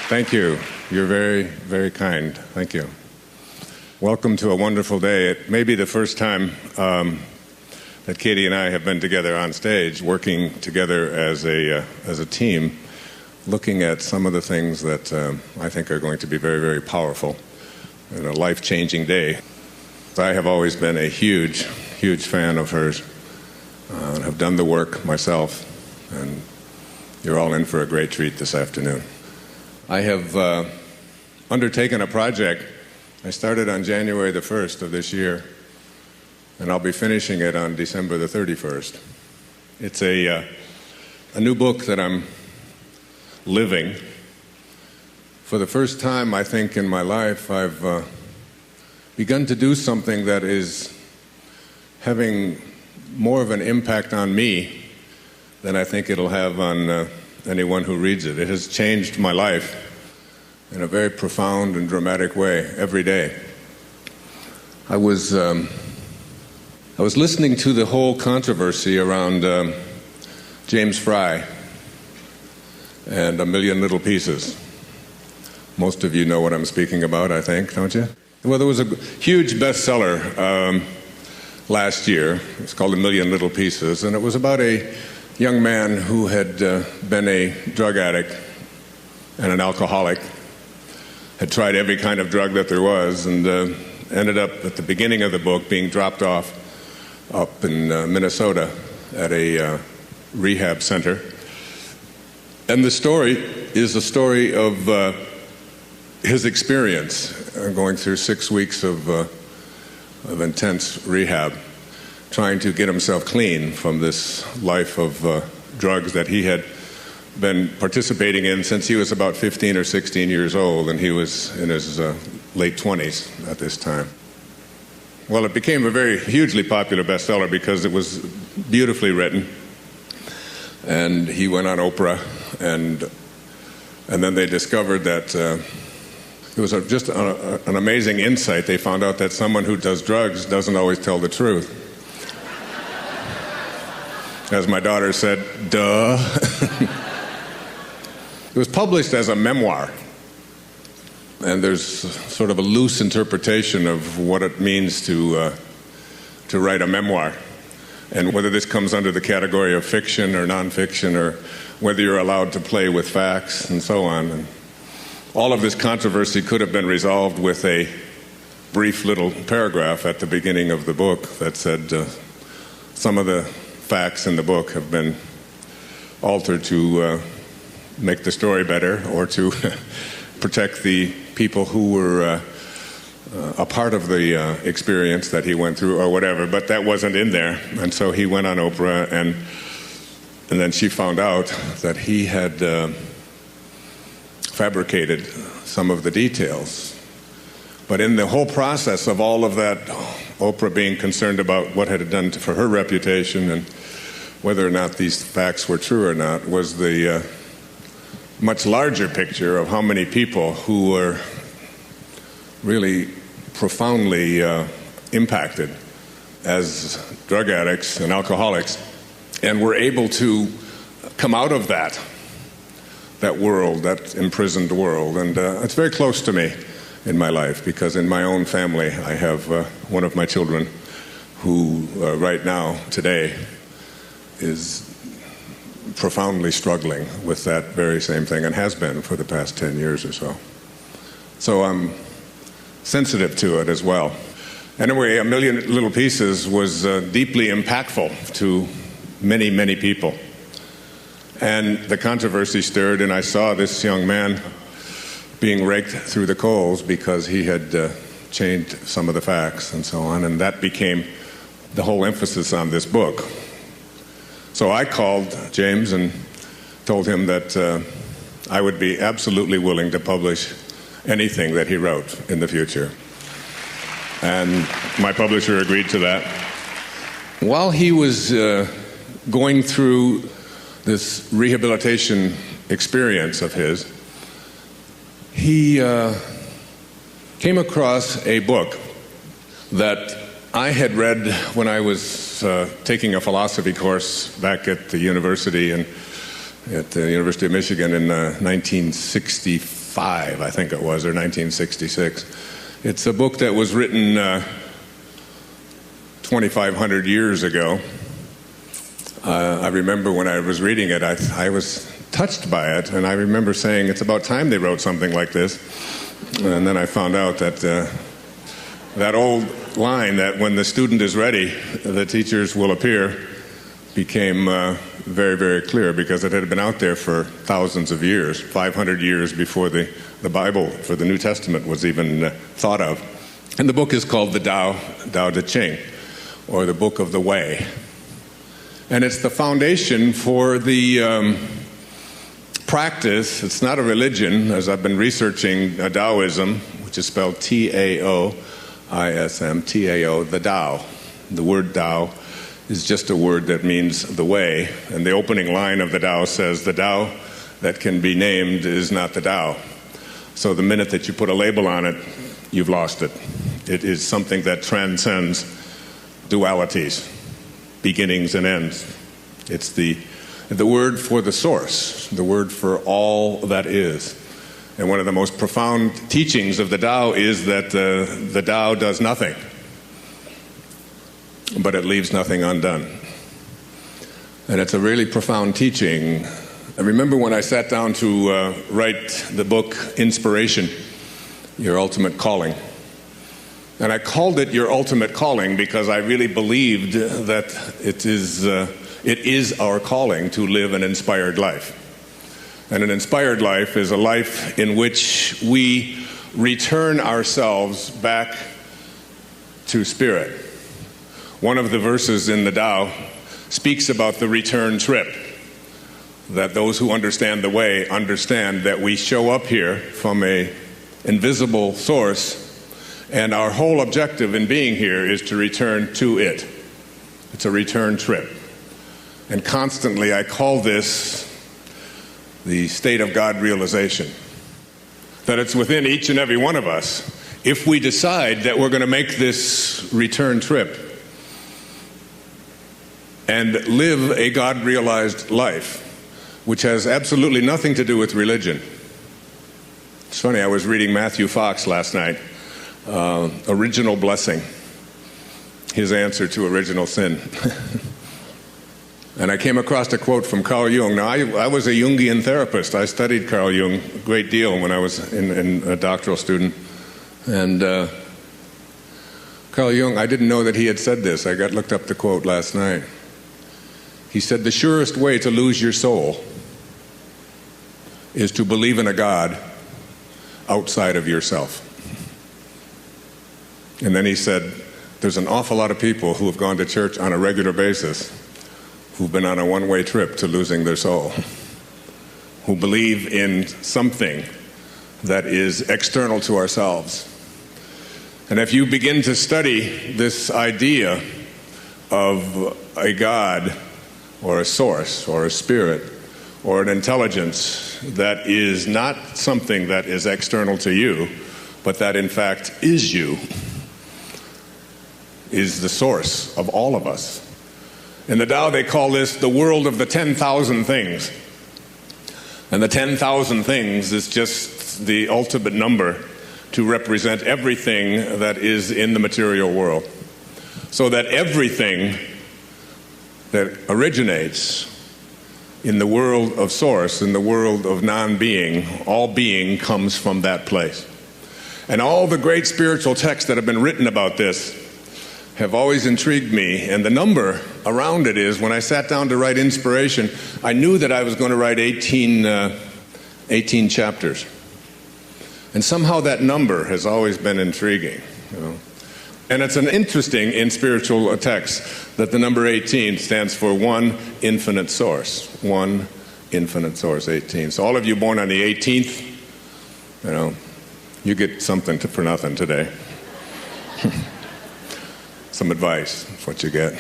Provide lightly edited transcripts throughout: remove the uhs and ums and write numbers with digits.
Thank you. You're very, very kind. Thank you. Welcome to a wonderful day. It may be the first time that Katie and I have been together on stage, working together as a team, looking at some of the things that I think are going to be very, very powerful and a life-changing day. I have always been a huge, huge fan of hers and have done the work myself, and you're all in for a great treat this afternoon. I have undertaken a project. I started on January the 1st of this year, and I'll be finishing it on December the 31st. It's a new book that I'm living. For the first time, I think, in my life, I've begun to do something that is having more of an impact on me than I think it'll have on anyone who reads it. It has changed my life in a very profound and dramatic way every day. I was listening to the whole controversy around James Fry and A Million Little Pieces. Most of you know what I'm speaking about, I think, don't you? Well, there was a huge bestseller last year. It's called A Million Little Pieces, and it was about a young man who had been a drug addict and an alcoholic, had tried every kind of drug that there was, and ended up at the beginning of the book being dropped off up in Minnesota at a rehab center. And the story is the story of his experience going through 6 weeks of intense rehab, trying to get himself clean from this life of drugs that he had been participating in since he was about 15 or 16 years old, and he was in his late 20s at this time. Well, it became a very hugely popular bestseller because it was beautifully written, and he went on Oprah, and then they discovered that it was just an amazing insight. They found out that someone who does drugs doesn't always tell the truth. As my daughter said, duh. It was published as a memoir, and there's sort of a loose interpretation of what it means to write a memoir, and whether this comes under the category of fiction or nonfiction, or whether you're allowed to play with facts and so on. And all of this controversy could have been resolved with a brief little paragraph at the beginning of the book that said some of the facts in the book have been altered to make the story better, or to protect the people who were a part of the experience that he went through, or whatever. But that wasn't in there, and so he went on Oprah, and then she found out that he had fabricated some of the details. But in the whole process of all of that, Oprah being concerned about what had it done for her reputation and whether or not these facts were true or not, was the much larger picture of how many people who were really profoundly impacted as drug addicts and alcoholics, and were able to come out of that world, that imprisoned world. And it's very close to me in my life, because in my own family I have one of my children who right now, today, is profoundly struggling with that very same thing, and has been for the past 10 years or so. So I'm sensitive to it as well. Anyway, A Million Little Pieces was deeply impactful to many, many people. And the controversy stirred, and I saw this young man being raked through the coals because he had changed some of the facts and so on, and that became the whole emphasis on this book. So I called James and told him that I would be absolutely willing to publish anything that he wrote in the future. And my publisher agreed to that. While he was going through this rehabilitation experience of his, he came across a book that I had read when I was taking a philosophy course back at the university, and at the University of Michigan in 1965, I think it was, or 1966. It's a book that was written 2,500 years ago. I remember when I was reading it, I was touched by it, and I remember saying, it's about time they wrote something like this. And then I found out that that old line that when the student is ready, the teachers will appear, became very, very clear, because it had been out there for thousands of years, 500 years before the Bible for the New Testament was even thought of. And the book is called the Tao Te Ching, or the Book of the Way. And it's the foundation for the practice. It's not a religion, as I've been researching Taoism, which is spelled T-A-O-I-S-M, T-A-O, the Tao. The word Tao is just a word that means the way. And the opening line of the Tao says, the Tao that can be named is not the Tao. So the minute that you put a label on it, you've lost it. It is something that transcends dualities, beginnings and ends. It's the word for the source, the word for all that is. And one of the most profound teachings of the Tao is that the Tao does nothing, but it leaves nothing undone. And it's a really profound teaching. I remember when I sat down to write the book Inspiration, Your Ultimate Calling. And I called it Your Ultimate Calling because I really believed that it is our calling to live an inspired life. And an inspired life is a life in which we return ourselves back to spirit. One of the verses in the Tao speaks about the return trip, that those who understand the way understand that we show up here from an invisible source, and our whole objective in being here is to return to it. It's a return trip. And constantly I call this the state of God realization. That it's within each and every one of us, if we decide that we're going to make this return trip and live a God-realized life, which has absolutely nothing to do with religion. It's funny, I was reading Matthew Fox last night, Original Blessing, his answer to original sin. And I came across a quote from Carl Jung. Now, I was a Jungian therapist. I studied Carl Jung a great deal when I was in a doctoral student. And Carl Jung, I didn't know that he had said this. I looked up the quote last night. He said, the surest way to lose your soul is to believe in a God outside of yourself. And then he said, there's an awful lot of people who have gone to church on a regular basis who've been on a one-way trip to losing their soul, who believe in something that is external to ourselves. And if you begin to study this idea of a God or a source or a spirit or an intelligence that is not something that is external to you, but that in fact is you, is the source of all of us. In the Tao, they call this the world of the 10,000 things. And the 10,000 things is just the ultimate number to represent everything that is in the material world. So that everything that originates in the world of source, in the world of non-being, all being comes from that place. And all the great spiritual texts that have been written about this have always intrigued me, and the number around it is, when I sat down to write Inspiration, I knew that I was going to write 18 chapters. And somehow that number has always been intriguing. You know? And it's an interesting in spiritual text that the number 18 stands for one infinite source. One infinite source, 18. So all of you born on the 18th, you know, you get something for nothing today. Some advice, that's what you get.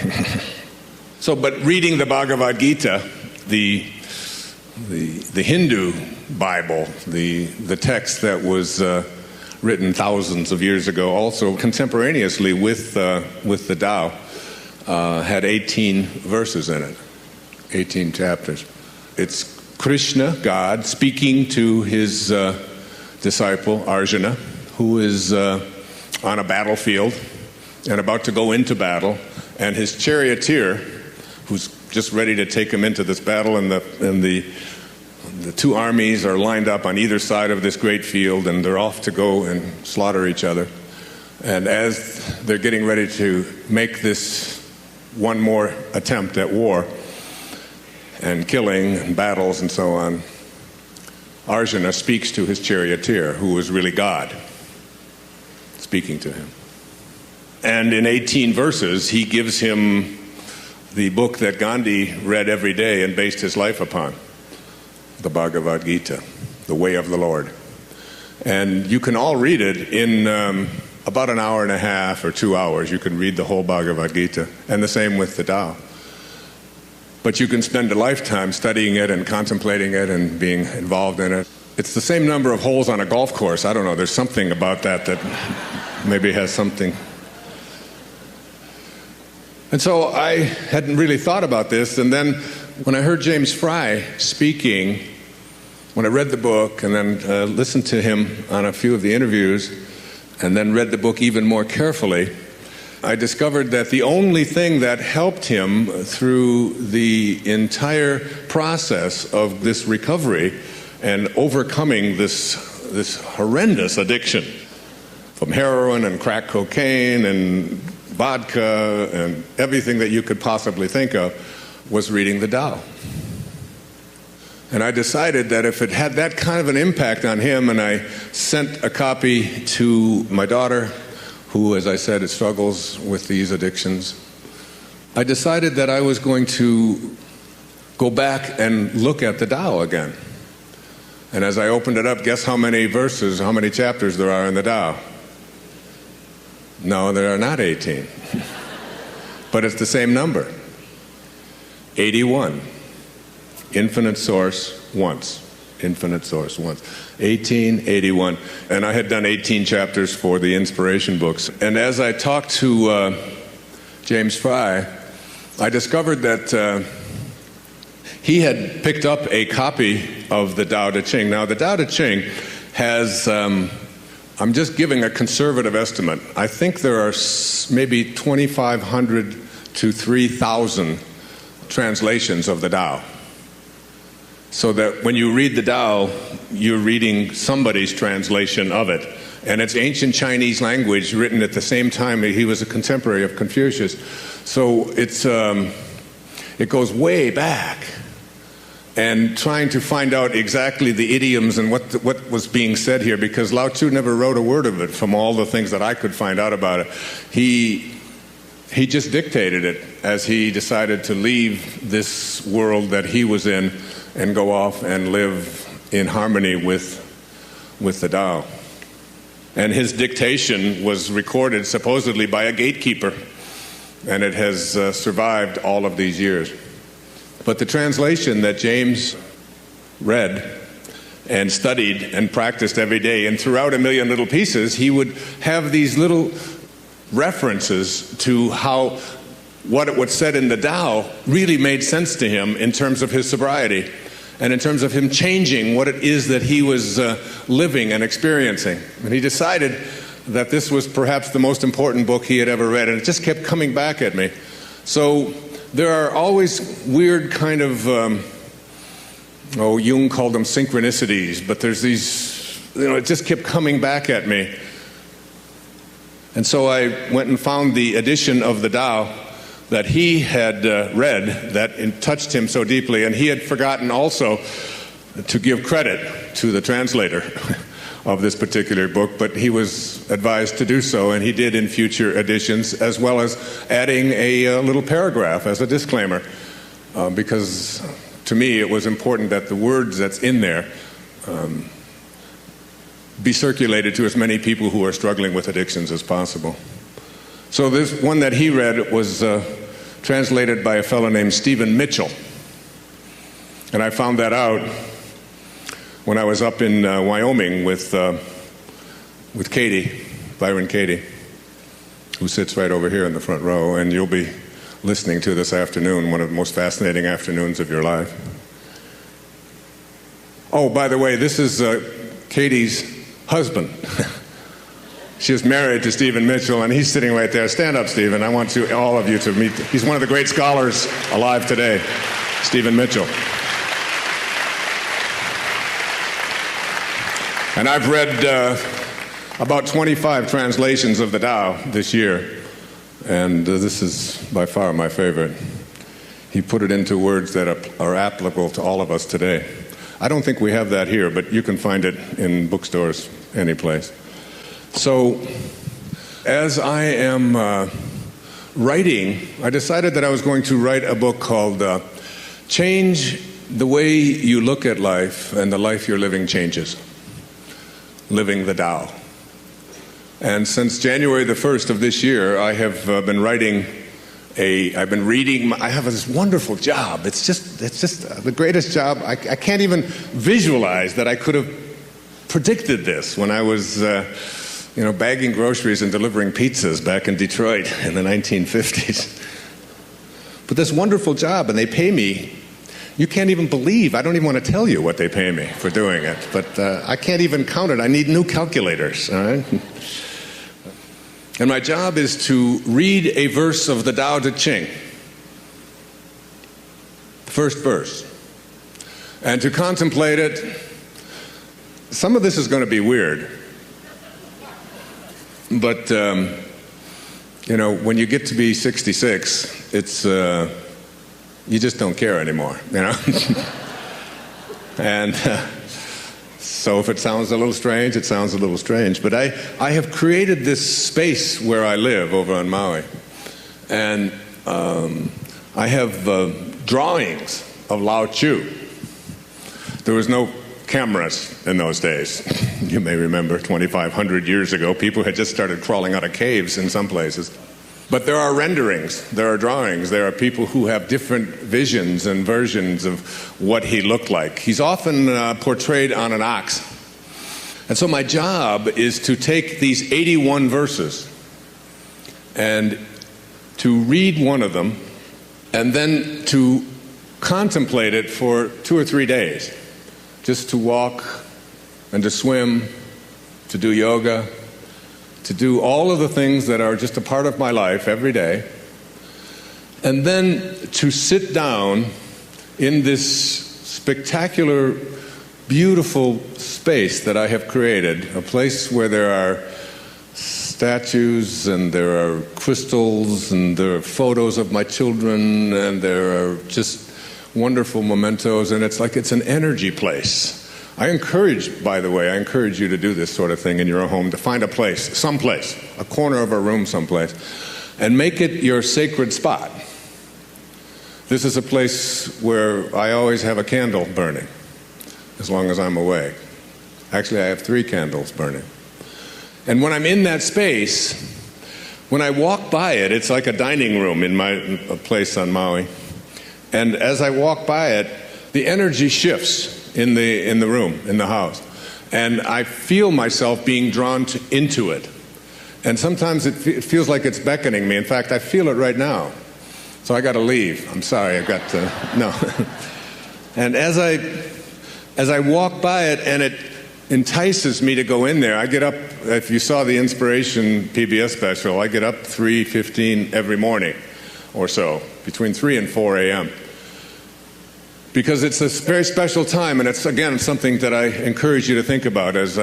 So, but reading the Bhagavad Gita, the Hindu Bible, the text that was written thousands of years ago, also contemporaneously with the Tao, had 18 verses in it, 18 chapters. It's Krishna, God, speaking to his disciple, Arjuna, who is on a battlefield and about to go into battle, and his charioteer, who's just ready to take him into this battle, and the two armies are lined up on either side of this great field, and they're off to go and slaughter each other. And as they're getting ready to make this one more attempt at war and killing and battles and so on, Arjuna speaks to his charioteer, who is really God, speaking to him. And in 18 verses, he gives him the book that Gandhi read every day and based his life upon, the Bhagavad Gita, the way of the Lord. And you can all read it in about an hour and a half or 2 hours. You can read the whole Bhagavad Gita, and the same with the Tao. But you can spend a lifetime studying it and contemplating it and being involved in it. It's the same number of holes on a golf course. I don't know, there's something about that maybe has something. And so I hadn't really thought about this, and then when I heard James Fry speaking, when I read the book and then listened to him on a few of the interviews, and then read the book even more carefully, I discovered that the only thing that helped him through the entire process of this recovery and overcoming this horrendous addiction from heroin and crack cocaine and vodka and everything that you could possibly think of was reading the Tao. And I decided that if it had that kind of an impact on him, and I sent a copy to my daughter, who, as I said, struggles with these addictions, I decided that I was going to go back and look at the Tao again. And as I opened it up, guess how many verses, how many chapters there are in the Tao? No, there are not 18. But it's the same number. 81. Infinite source once. Infinite source once. 1881. And I had done 18 chapters for the inspiration books. And as I talked to James Fry, I discovered that he had picked up a copy of the Tao Te Ching. Now, the Tao Te Ching has, I'm just giving a conservative estimate. I think there are maybe 2,500 to 3,000 translations of the Tao. So that when you read the Tao, you're reading somebody's translation of it. And it's ancient Chinese language written at the same time. He was a contemporary of Confucius. So it goes way back. And trying to find out exactly the idioms and what was being said here, because Lao Tzu never wrote a word of it from all the things that I could find out about it. He just dictated it as he decided to leave this world that he was in and go off and live in harmony with the Tao. And his dictation was recorded supposedly by a gatekeeper, and it has survived all of these years. But the translation that James read and studied and practiced every day, and throughout A Million Little Pieces, he would have these little references to how what was said in the Tao really made sense to him in terms of his sobriety and in terms of him changing what it is that he was living and experiencing. And he decided that this was perhaps the most important book he had ever read, and it just kept coming back at me. So there are always weird kind of, Jung called them synchronicities, but there's these, it just kept coming back at me. And so I went and found the edition of the Tao that he had read that touched him so deeply, and he had forgotten also to give credit to the translator of this particular book, but he was advised to do so, and he did in future editions, as well as adding a little paragraph as a disclaimer, because to me it was important that the words that's in there be circulated to as many people who are struggling with addictions as possible. So this one that he read was translated by a fellow named Stephen Mitchell, and I found that out when I was up in Wyoming with Katie, Byron Katie, who sits right over here in the front row, and you'll be listening to this afternoon, one of the most fascinating afternoons of your life. Oh, by the way, this is Katie's husband. She is married to Stephen Mitchell, and he's sitting right there. Stand up, Stephen. I want all of you to meet. He's one of the great scholars alive today, Stephen Mitchell. And I've read about 25 translations of the Tao this year, and this is by far my favorite. He put it into words that are applicable to all of us today. I don't think we have that here, but you can find it in bookstores any place. So, as I am writing, I decided that I was going to write a book called Change the Way You Look at Life and the Life You're Living Changes. Living the Tao. And since January the 1st of this year, I have been reading, I have this wonderful job. It's just the greatest job. I can't even visualize that I could have predicted this when I was bagging groceries and delivering pizzas back in Detroit in the 1950s. But this wonderful job, and they pay me, you can't even believe, I don't even want to tell you what they pay me for doing it, but I can't even count it. I need new calculators, all right? And my job is to read a verse of the Tao Te Ching, the first verse, and to contemplate it. Some of this is going to be weird, but when you get to be 66, it's you just don't care anymore, and so if it sounds a little strange, it sounds a little strange. But I have created this space where I live over on Maui, and I have drawings of Lao Tzu. There was no cameras in those days. You may remember 2,500 years ago, people had just started crawling out of caves in some places. But there are renderings, there are drawings, there are people who have different visions and versions of what he looked like. He's often portrayed on an ox. And so my job is to take these 81 verses and to read one of them and then to contemplate it for 2 or 3 days. Just to walk and to swim, to do yoga, to do all of the things that are just a part of my life every day, and then to sit down in this spectacular, beautiful space that I have created, a place where there are statues and there are crystals and there are photos of my children and there are just wonderful mementos, and it's like it's an energy place. I encourage you to do this sort of thing in your own home, to find a place, someplace, a corner of a room someplace, and make it your sacred spot. This is a place where I always have a candle burning, as long as I'm awake. Actually, I have 3 candles burning. And when I'm in that space, when I walk by it, it's like a dining room in my place on Maui. And as I walk by it, the energy shifts in the room, in the house. And I feel myself being drawn into it. And sometimes it feels like it's beckoning me. In fact, I feel it right now. So I got to leave. I'm sorry, I've got to, no. And as I walk by it and it entices me to go in there, I get up, if you saw the Inspiration PBS special, I get up 3:15 every morning or so, between 3 and 4 a.m. Because it's a very special time, and it's, again, something that I encourage you to think about. As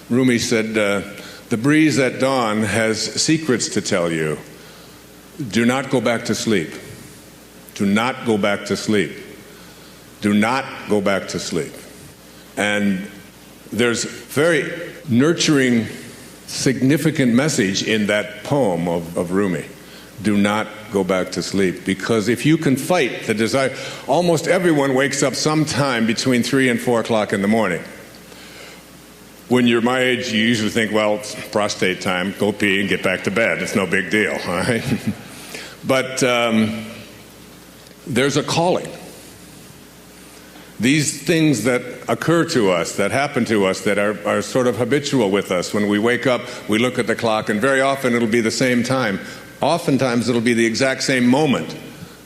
Rumi said, the breeze at dawn has secrets to tell you. Do not go back to sleep. Do not go back to sleep. Do not go back to sleep. And there's very nurturing, significant message in that poem of Rumi. Do not go back to sleep, because if you can fight the desire, almost everyone wakes up sometime between 3 and 4 o'clock in the morning. When you're my age, you usually think, well, it's prostate time, go pee and get back to bed. It's no big deal, all right? But there's a calling. These things that occur to us, that happen to us, that are sort of habitual with us. When we wake up, we look at the clock, and very often it'll be the same time. Oftentimes it'll be the exact same moment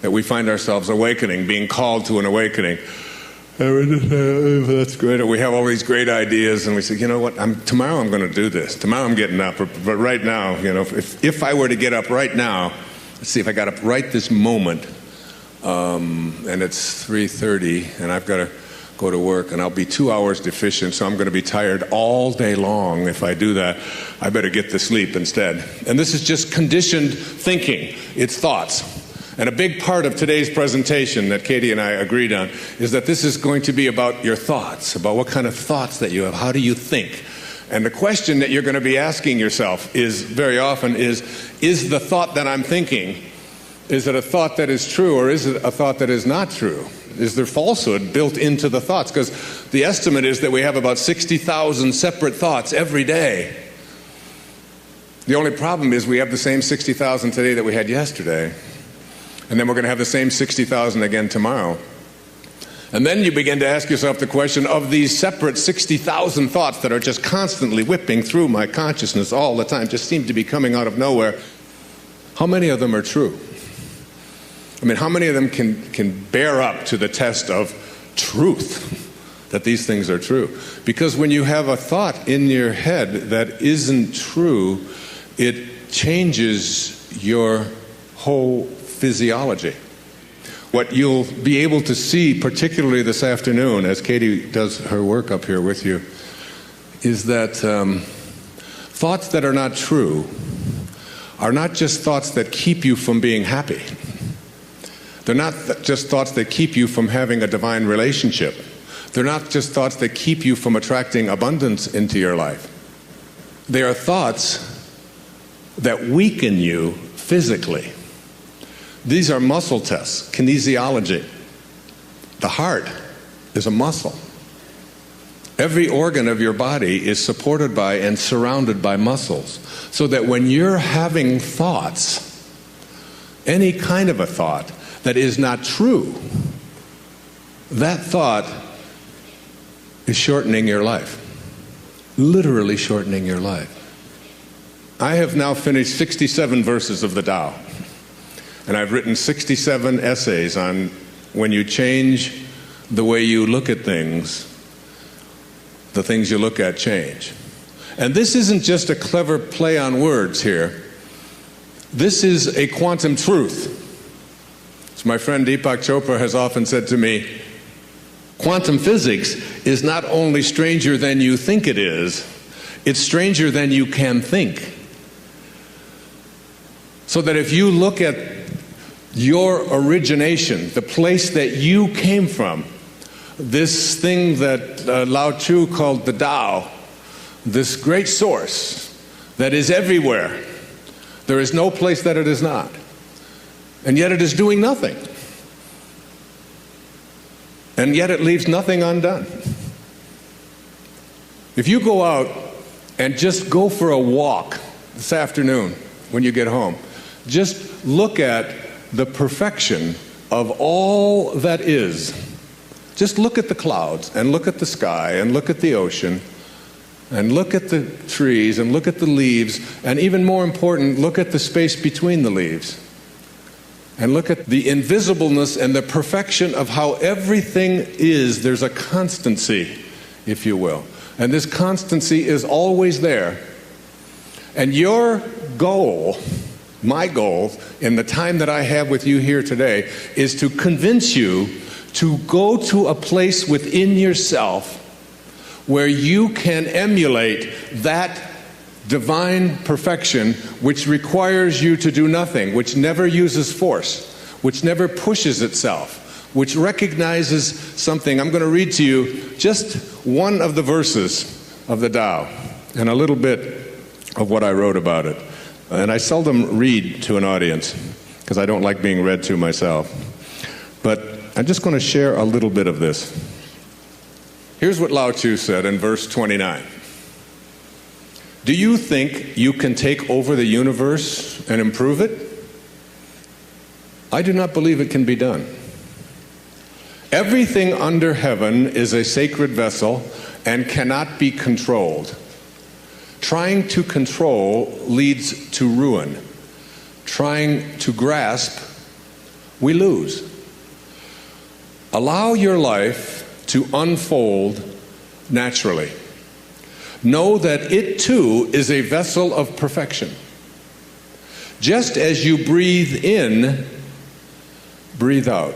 that we find ourselves awakening, being called to an awakening. That's great. We have all these great ideas, and we say, you know what? Tomorrow I'm going to do this. Tomorrow I'm getting up. But right now, if I were to get up right now, let's see if I got up right this moment, and it's 3:30, and I've got to go to work, and I'll be 2 hours deficient, so I'm going to be tired all day long. If I do that, I better get to sleep instead. And this is just conditioned thinking. It's thoughts. And a big part of today's presentation that Katie and I agreed on is that this is going to be about your thoughts, about what kind of thoughts that you have. How do you think? And the question that you're going to be asking yourself is very often is the thought that I'm thinking, is it a thought that is true, or is it a thought that is not true? Is there falsehood built into the thoughts? Because the estimate is that we have about 60,000 separate thoughts every day. The only problem is we have the same 60,000 today that we had yesterday. And then we're going to have the same 60,000 again tomorrow. And then you begin to ask yourself the question of these separate 60,000 thoughts that are just constantly whipping through my consciousness all the time, just seem to be coming out of nowhere. How many of them are true? I mean, how many of them can bear up to the test of truth, that these things are true? Because when you have a thought in your head that isn't true, it changes your whole physiology. What you'll be able to see, particularly this afternoon, as Katie does her work up here with you, is that thoughts that are not true are not just thoughts that keep you from being happy. They're not just thoughts that keep you from having a divine relationship. They're not just thoughts that keep you from attracting abundance into your life. They are thoughts that weaken you physically. These are muscle tests, kinesiology. The heart is a muscle. Every organ of your body is supported by and surrounded by muscles. So that when you're having thoughts, any kind of a thought that is not true, that thought is shortening your life. Literally shortening your life. I have now finished 67 verses of the Tao. And I've written 67 essays on when you change the way you look at things, the things you look at change. And this isn't just a clever play on words here. This is a quantum truth. As my friend Deepak Chopra has often said to me, quantum physics is not only stranger than you think it is, it's stranger than you can think. So that if you look at your origination, the place that you came from, this thing that Lao Tzu called the Tao, this great source that is everywhere, there is no place that it is not. And yet it is doing nothing. And yet it leaves nothing undone. If you go out and just go for a walk this afternoon when you get home, just look at the perfection of all that is. Just look at the clouds and look at the sky and look at the ocean and look at the trees and look at the leaves, and even more important, look at the space between the leaves. And look at the invisibleness and the perfection of how everything is. There's a constancy, if you will. And this constancy is always there. And your goal, my goal, in the time that I have with you here today, is to convince you to go to a place within yourself where you can emulate that divine perfection which requires you to do nothing, which never uses force, which never pushes itself, which recognizes something. I'm going to read to you just one of the verses of the Tao and a little bit of what I wrote about it. And I seldom read to an audience because I don't like being read to myself. But I'm just going to share a little bit of this. Here's what Lao Tzu said in verse 29. Do you think you can take over the universe and improve it? I do not believe it can be done. Everything under heaven is a sacred vessel and cannot be controlled. Trying to control leads to ruin. Trying to grasp, we lose. Allow your life to unfold naturally. Know that it too is a vessel of perfection. Just as you breathe in, breathe out.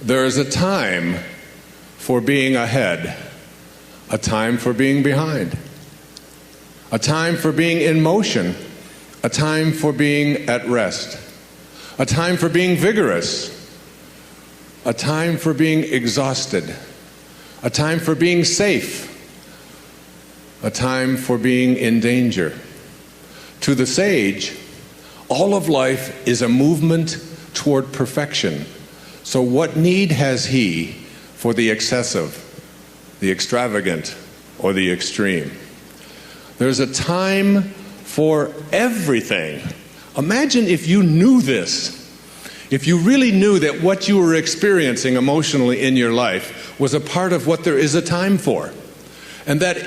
There is a time for being ahead, a time for being behind, a time for being in motion, a time for being at rest, a time for being vigorous, a time for being exhausted, a time for being safe, a time for being in danger. To the sage, all of life is a movement toward perfection. So what need has he for the excessive, the extravagant, or the extreme? There's a time for everything. Imagine if you knew this. If you really knew that what you were experiencing emotionally in your life was a part of what there is a time for, and that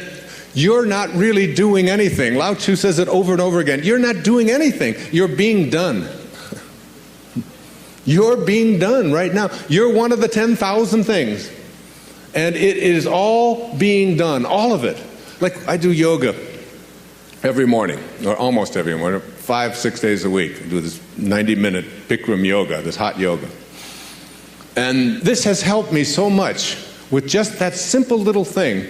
you're not really doing anything. Lao Tzu says it over and over again. You're not doing anything. You're being done. You're being done right now. You're one of the 10,000 things. And it is all being done, all of it. Like I do yoga every morning, or almost every morning, 5-6 days a week. I do this 90-minute Bikram yoga, this hot yoga. And this has helped me so much with just that simple little thing.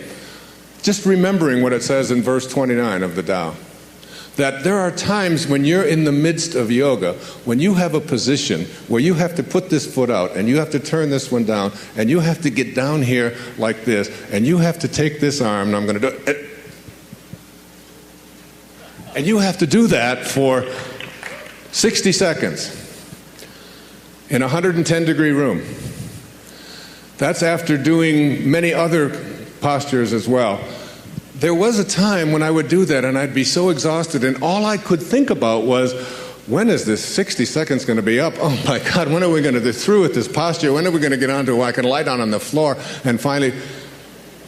Just remembering what it says in verse 29 of the Tao, that there are times when you're in the midst of yoga, when you have a position where you have to put this foot out, and you have to turn this one down, and you have to get down here like this, and you have to take this arm, and I'm going to do it. And you have to do that for 60 seconds in a 110-degree room. That's after doing many other postures as well. There was a time when I would do that and I'd be so exhausted, and all I could think about was, when is this 60 seconds going to be up? Oh my God, when are we going to get through with this posture? When are we going to get on to where I can lie down on the floor? And finally,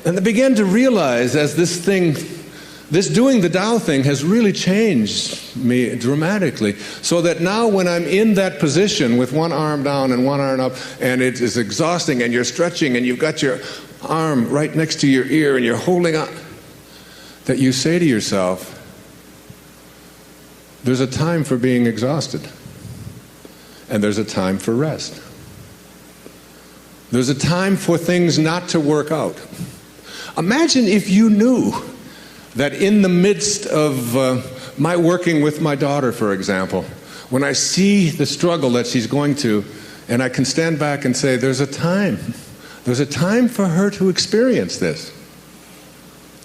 and I began to realize as this doing the Tao thing has really changed me dramatically, so that now when I'm in that position with one arm down and one arm up, and it is exhausting, and you're stretching, and you've got your arm right next to your ear, and you're holding on, that you say to yourself, there's a time for being exhausted, and there's a time for rest. There's a time for things not to work out. Imagine if you knew that in the midst of my working with my daughter, for example, when I see the struggle that she's going to, and I can stand back and say, there's a time for her to experience this.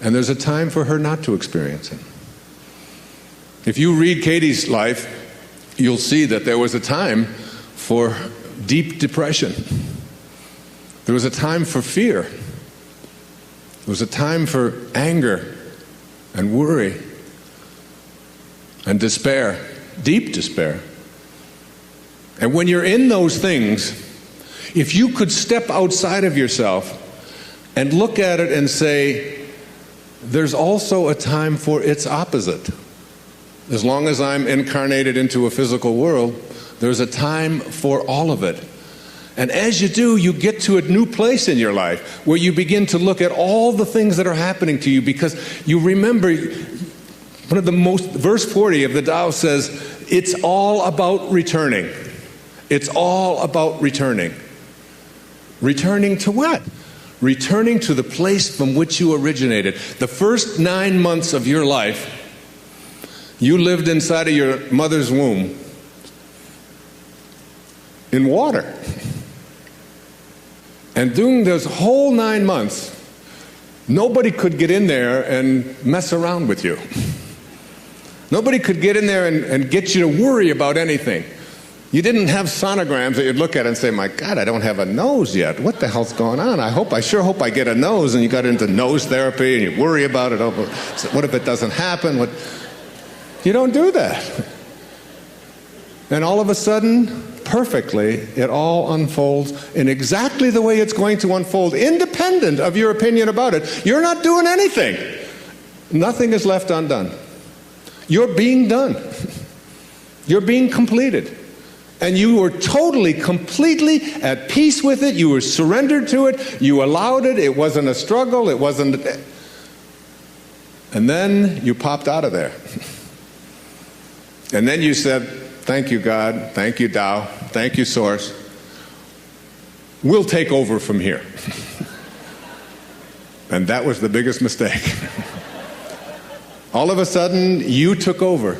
And there's a time for her not to experience it. If you read Katie's life, you'll see that there was a time for deep depression. There was a time for fear. There was a time for anger and worry and despair, deep despair. And when you're in those things, if you could step outside of yourself and look at it and say, there's also a time for its opposite. As long as I'm incarnated into a physical world, there's a time for all of it. And as you do, you get to a new place in your life where you begin to look at all the things that are happening to you, because you remember verse 40 of the Tao says, it's all about returning. It's all about returning. Returning to what? Returning to the place from which you originated. The first 9 months of your life, you lived inside of your mother's womb in water. And during those whole 9 months, nobody could get in there and mess around with you. Nobody could get in there and get you to worry about anything. You didn't have sonograms that you'd look at and say, my God, I don't have a nose yet. What the hell's going on? I sure hope I get a nose. And you got into nose therapy and you worry about it. What if it doesn't happen? You don't do that. And all of a sudden, perfectly, it all unfolds in exactly the way it's going to unfold, independent of your opinion about it. You're not doing anything. Nothing is left undone. You're being done. You're being completed. and you were totally, completely at peace with it. You were surrendered to it. You allowed it. It wasn't a struggle. It wasn't. And then you popped out of there. And then you said, thank you, God. Thank you, Tao. Thank you, Source. We'll take over from here. And that was the biggest mistake. All of a sudden, you took over.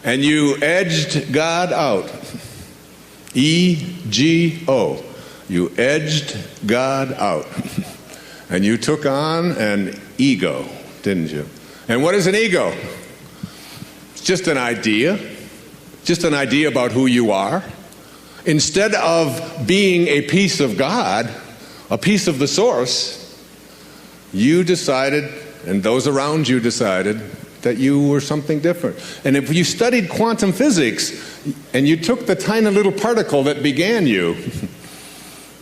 And you edged God out. E-G-O. You edged God out. And you took on an ego, didn't you? And what is an ego? It's just an idea. Just an idea about who you are. Instead of being a piece of God, a piece of the Source, you decided, and those around you decided, that you were something different. And if you studied quantum physics, and you took the tiny little particle that began you,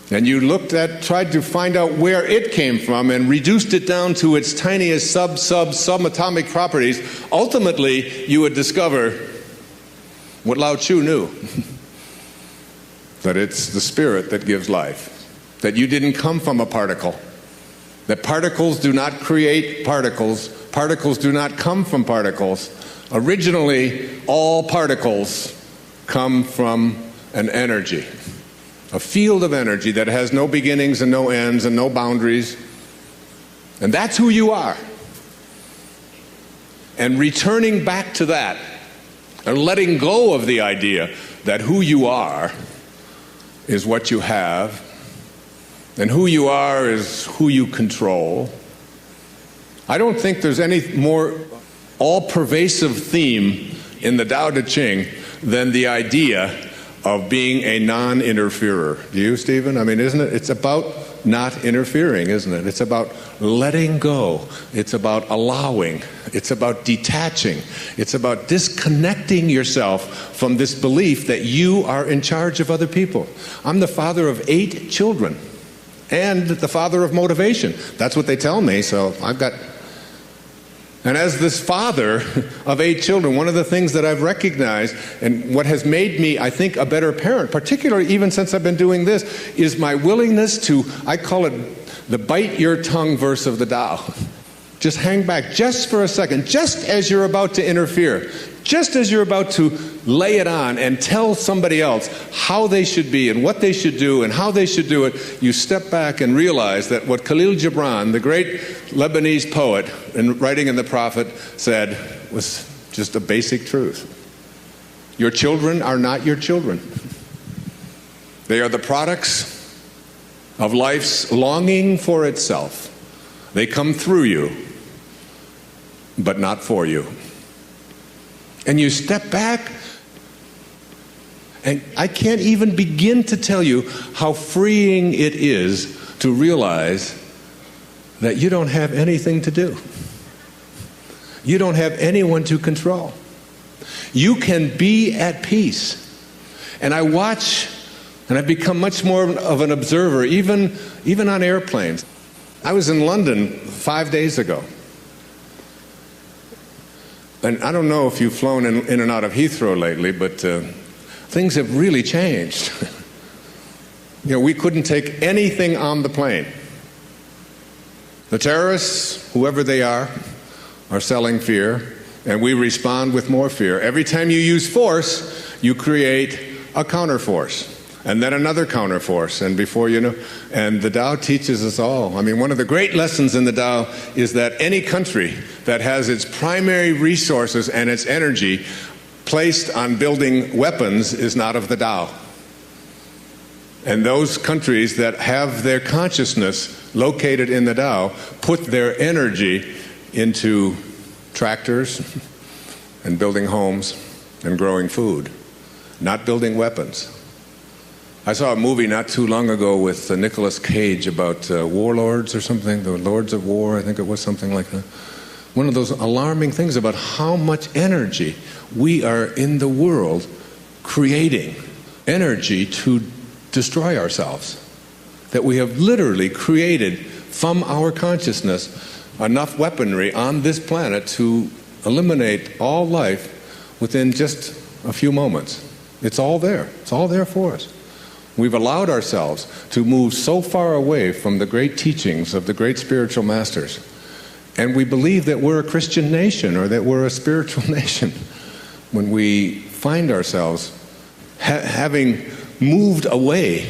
and you tried to find out where it came from and reduced it down to its tiniest subatomic properties, ultimately you would discover what Lao Tzu knew. That it's the spirit that gives life. That you didn't come from a particle. That particles do not create particles. Particles do not come from particles. Originally, all particles come from an energy. A field of energy that has no beginnings and no ends and no boundaries. And that's who you are. And returning back to that, and letting go of the idea that who you are is what you have, and who you are is who you control. I don't think there's any more all-pervasive theme in the Tao Te Ching than the idea of being a non-interferer. Do you, Stephen? I mean, isn't it? It's about not interfering, isn't it? It's about letting go. It's about allowing. It's about detaching. It's about disconnecting yourself from this belief that you are in charge of other people. I'm the father of 8 children and the father of motivation. That's what they tell me, so I've got... And as this father of 8 children, one of the things that I've recognized and what has made me, I think, a better parent, particularly even since I've been doing this, is my willingness to, I call it the bite your tongue verse of the Tao. Just hang back just for a second, just as you're about to interfere, just as you're about to lay it on and tell somebody else how they should be and what they should do and how they should do it, you step back and realize that what Khalil Gibran, the great Lebanese poet, in writing in the Prophet, said was just a basic truth. Your children are not your children. They are the products of life's longing for itself. They come through you, but not for you. And you step back, and I can't even begin to tell you how freeing it is to realize that you don't have anything to do. You don't have anyone to control. You can be at peace. And I watch, and I've become much more of an observer, even on airplanes. I was in London 5 days ago. And I don't know if you've flown in and out of Heathrow lately, but things have really changed. You know, we couldn't take anything on the plane. The terrorists, whoever they are selling fear, and we respond with more fear. Every time you use force, you create a counterforce. And then another counterforce, and before you know, and the Tao teaches us all. I mean, one of the great lessons in the Tao is that any country that has its primary resources and its energy placed on building weapons is not of the Tao. And those countries that have their consciousness located in the Tao put their energy into tractors and building homes and growing food, not building weapons. I saw a movie not too long ago with Nicolas Cage about warlords or something, the Lords of War, I think it was something like that. One of those alarming things about how much energy we are in the world creating, energy to destroy ourselves. That we have literally created from our consciousness enough weaponry on this planet to eliminate all life within just a few moments. It's all there. It's all there for us. We've allowed ourselves to move so far away from the great teachings of the great spiritual masters. And we believe that we're a Christian nation or that we're a spiritual nation when we find ourselves having moved away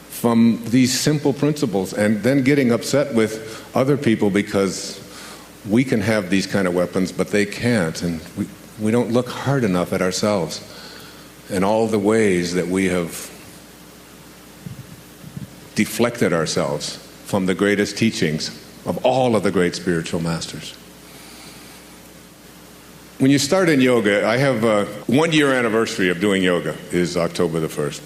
from these simple principles and then getting upset with other people because we can have these kind of weapons, but they can't. And we don't look hard enough at ourselves and all the ways that we have deflected ourselves from the greatest teachings of all of the great spiritual masters. When you start in yoga, I have a 1-year anniversary of doing yoga is October the 1st.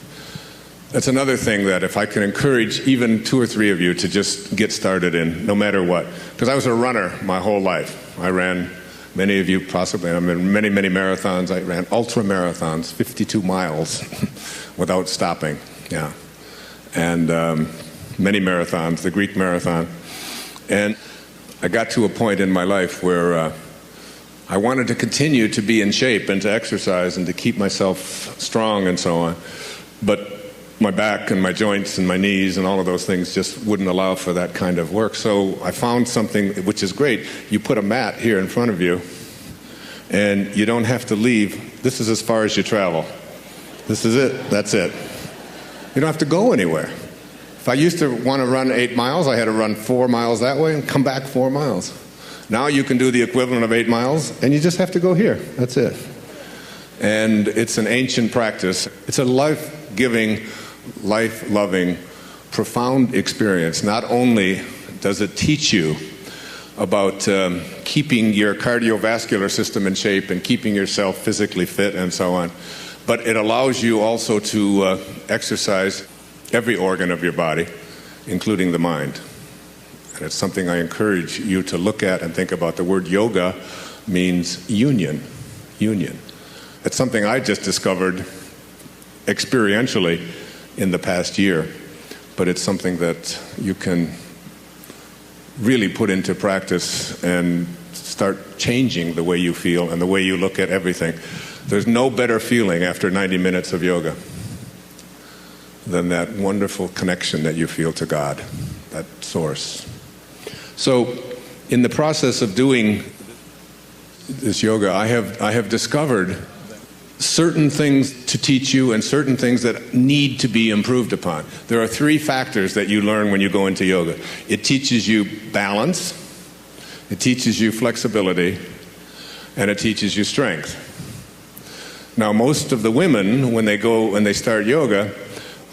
That's another thing that if I can encourage even 2 or 3 of you to just get started in, no matter what. Because I was a runner my whole life. I ran, many of you possibly, I'm in many, many marathons. I ran ultra marathons, 52 miles without stopping. Yeah. And many marathons, the Greek marathon. And I got to a point in my life where I wanted to continue to be in shape and to exercise and to keep myself strong and so on. But my back and my joints and my knees and all of those things just wouldn't allow for that kind of work. So I found something which is great. You put a mat here in front of you and you don't have to leave. This is as far as you travel. This is it. That's it. You don't have to go anywhere. If I used to want to run 8 miles, I had to run 4 miles that way and come back 4 miles. Now you can do the equivalent of 8 miles and you just have to go here. That's it. And it's an ancient practice. It's a life-giving, life-loving, profound experience. Not only does it teach you about keeping your cardiovascular system in shape and keeping yourself physically fit and so on, but it allows you also to exercise every organ of your body, including the mind. And it's something I encourage you to look at and think about. The word yoga means union. Union. It's something I just discovered experientially in the past year, but it's something that you can really put into practice and start changing the way you feel and the way you look at everything. There's no better feeling after 90 minutes of yoga than that wonderful connection that you feel to God, that source. So in the process of doing this yoga, I have discovered certain things to teach you and certain things that need to be improved upon. There are 3 factors that you learn when you go into yoga. It teaches you balance, it teaches you flexibility, and it teaches you strength. Now, most of the women, when they start yoga,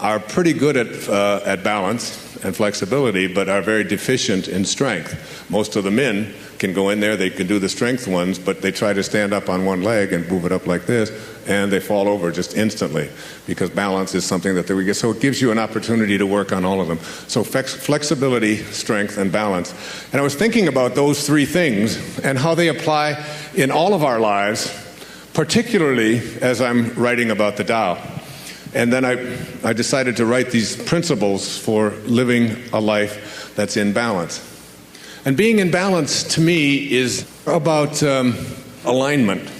are pretty good at balance and flexibility, but are very deficient in strength. Most of the men can go in there, they can do the strength ones, but they try to stand up on one leg and move it up like this, and they fall over just instantly, because balance is something that we get. So it gives you an opportunity to work on all of them. So flexibility, strength, and balance. And I was thinking about those 3 things and how they apply in all of our lives, particularly as I'm writing about the Tao. And then I decided to write these principles for living a life that's in balance. And being in balance, to me, is about alignment.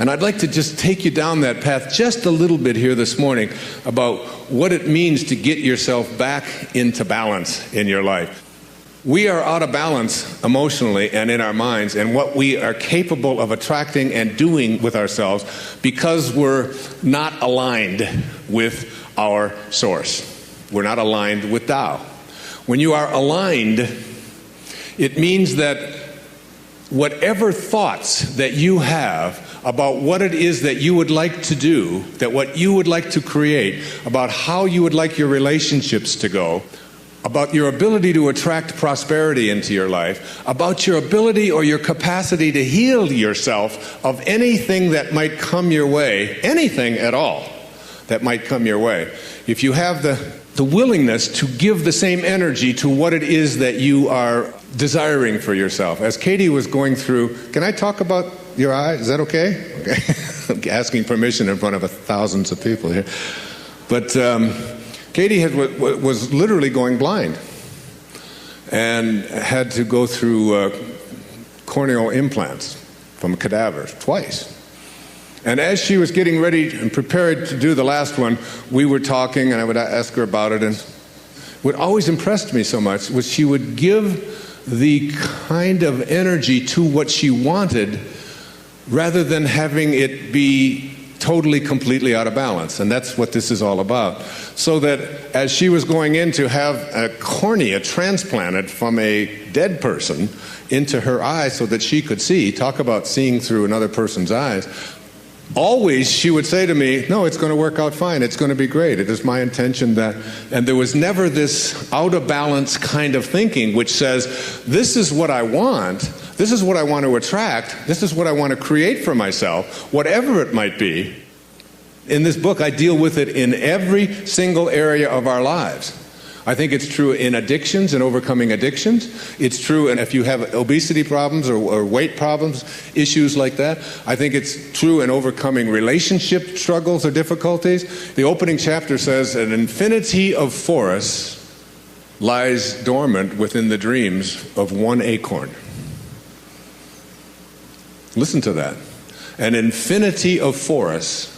And I'd like to just take you down that path just a little bit here this morning about what it means to get yourself back into balance in your life. We are out of balance emotionally and in our minds and what we are capable of attracting and doing with ourselves because we're not aligned with our source. We're not aligned with Tao. When you are aligned, it means that whatever thoughts that you have about what it is that you would like to do, that what you would like to create, about how you would like your relationships to go, about your ability to attract prosperity into your life, about your ability or your capacity to heal yourself of anything that might come your way, anything at all that might come your way. If you have the willingness to give the same energy to what it is that you are desiring for yourself. As Katie was going through, can I talk about your eye? Is that okay? Okay. Asking permission in front of thousands of people here. But Katie was literally going blind and had to go through corneal implants from cadavers twice. And as she was getting ready and prepared to do the last one, we were talking, and I would ask her about it. And what always impressed me so much was she would give the kind of energy to what she wanted rather than having it be totally, completely out of balance. And that's what this is all about. So that as she was going in to have a cornea transplanted from a dead person into her eye so that she could see, talk about seeing through another person's eyes, always she would say to me, no, it's going to work out fine. It's going to be great. It is my intention that, and there was never this out of balance kind of thinking which says, this is what I want. This is what I want to attract. This is what I want to create for myself, whatever it might be. In this book, I deal with it in every single area of our lives. I think it's true in addictions and overcoming addictions. It's true if you have obesity problems or weight problems, issues like that. I think it's true in overcoming relationship struggles or difficulties. The opening chapter says, an infinity of forests lies dormant within the dreams of one acorn. Listen to that. An infinity of forests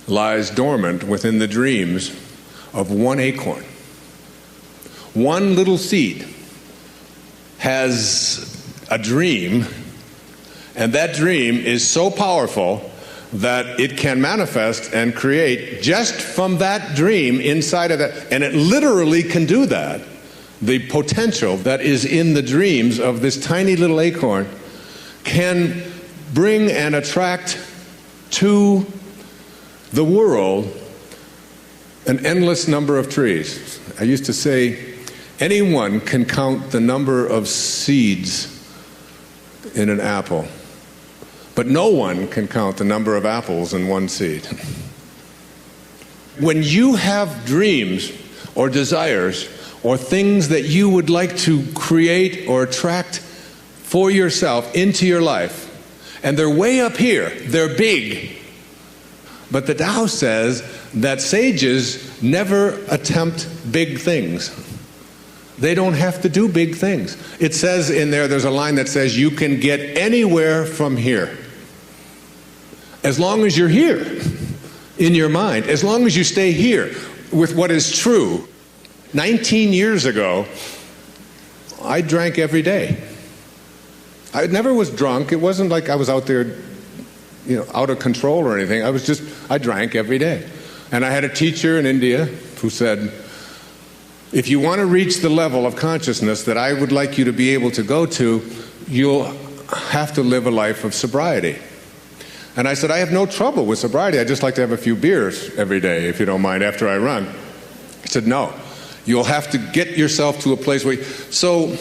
lies dormant within the dreams of one acorn. One little seed has a dream, and that dream is so powerful that it can manifest and create just from that dream inside of that, and it literally can do that. The potential that is in the dreams of this tiny little acorn can bring and attract to the world an endless number of trees. I used to say, anyone can count the number of seeds in an apple, but no one can count the number of apples in one seed. When you have dreams or desires or things that you would like to create or attract for yourself into your life, and they're way up here, they're big. But the Tao says that sages never attempt big things. They don't have to do big things. It says in there's a line that says you can get anywhere from here. As long as you're here in your mind, as long as you stay here with what is true. 19 years ago, I drank every day. I never was drunk. It wasn't like I was out there, out of control or anything. I drank every day. And I had a teacher in India who said, if you want to reach the level of consciousness that I would like you to be able to go to, you'll have to live a life of sobriety. And I said, I have no trouble with sobriety. I just like to have a few beers every day, if you don't mind, after I run. He said, no, you'll have to get yourself to a place where so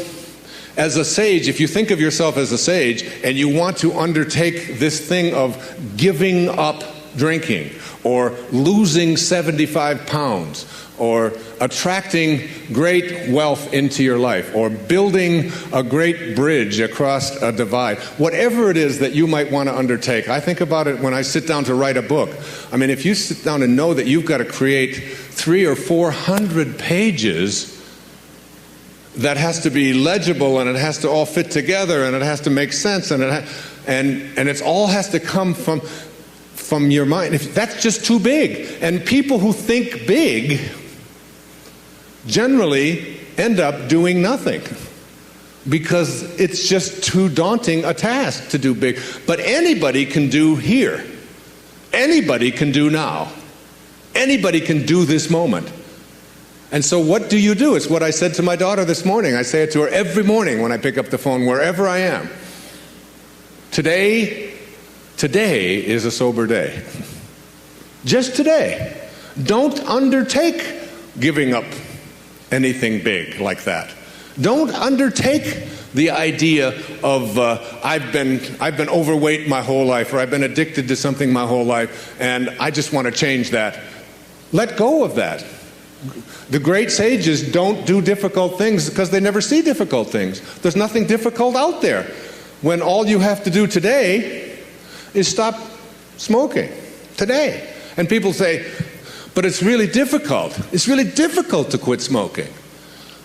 as a sage, if you think of yourself as a sage and you want to undertake this thing of giving up drinking or losing 75 pounds or attracting great wealth into your life or building a great bridge across a divide, whatever it is that you might want to undertake. I think about it when I sit down to write a book. I mean, if you sit down and know that you've got to create 300 or 400 pages that has to be legible and it has to all fit together and it has to make sense and it all has to come from your mind. That's just too big. And people who think big generally end up doing nothing because it's just too daunting a task to do big. But anybody can do here. Anybody can do now. Anybody can do this moment. And so what do you do? It's what I said to my daughter this morning. I say it to her every morning when I pick up the phone, wherever I am. Today is a sober day. Just today. Don't undertake giving up anything big like that. Don't undertake the idea of I've been overweight my whole life, or I've been addicted to something my whole life, and I just want to change that. Let go of that. The great sages don't do difficult things because they never see difficult things. There's nothing difficult out there when all you have to do today is stop smoking. Today. And people say, but it's really difficult. It's really difficult to quit smoking.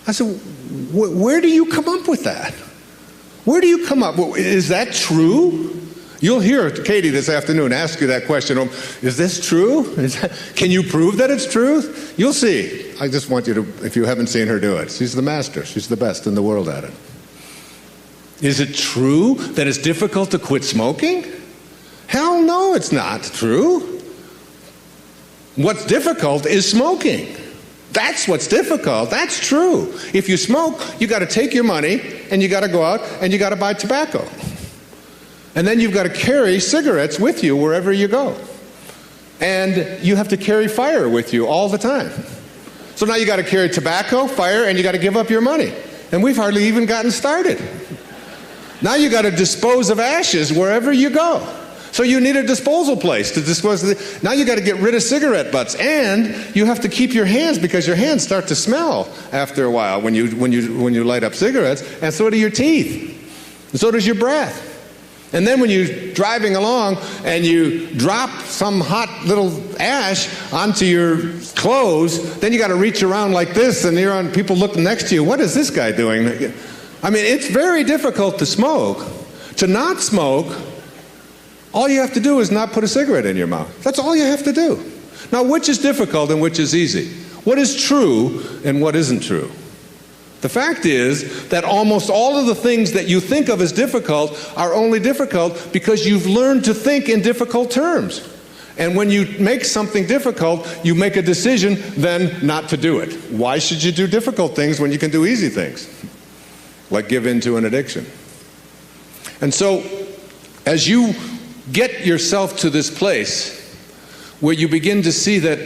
I said, where do you come up with that? Where do you come up? Is that true? You'll hear Katie this afternoon ask you that question. Is this true? Can you prove that it's true? You'll see. I just want you to, if you haven't seen her do it. She's the master. She's the best in the world at it. Is it true that it's difficult to quit smoking? Hell no, it's not true. What's difficult is smoking. That's what's difficult. That's true. If you smoke, you got to take your money and you got to go out and you got to buy tobacco. And then you've got to carry cigarettes with you wherever you go. And you have to carry fire with you all the time. So now you got to carry tobacco, fire, and you got to give up your money. And we've hardly even gotten started. Now you got to dispose of ashes wherever you go. So you need a disposal place to dispose of the, now you got to get rid of cigarette butts, and you have to keep your hands, because your hands start to smell after a while when you light up cigarettes, and so do your teeth, and so does your breath. And then when you're driving along and you drop some hot little ash onto your clothes, then you got to reach around like this, and you're on people looking next to you. What is this guy doing? I mean, it's very difficult to smoke. To not smoke, all you have to do is not put a cigarette in your mouth. That's all you have to do. Now, which is difficult and which is easy? What is true and what isn't true? The fact is that almost all of the things that you think of as difficult are only difficult because you've learned to think in difficult terms. And when you make something difficult, you make a decision then not to do it. Why should you do difficult things when you can do easy things? Like give in to an addiction. And so, as you get yourself to this place where you begin to see that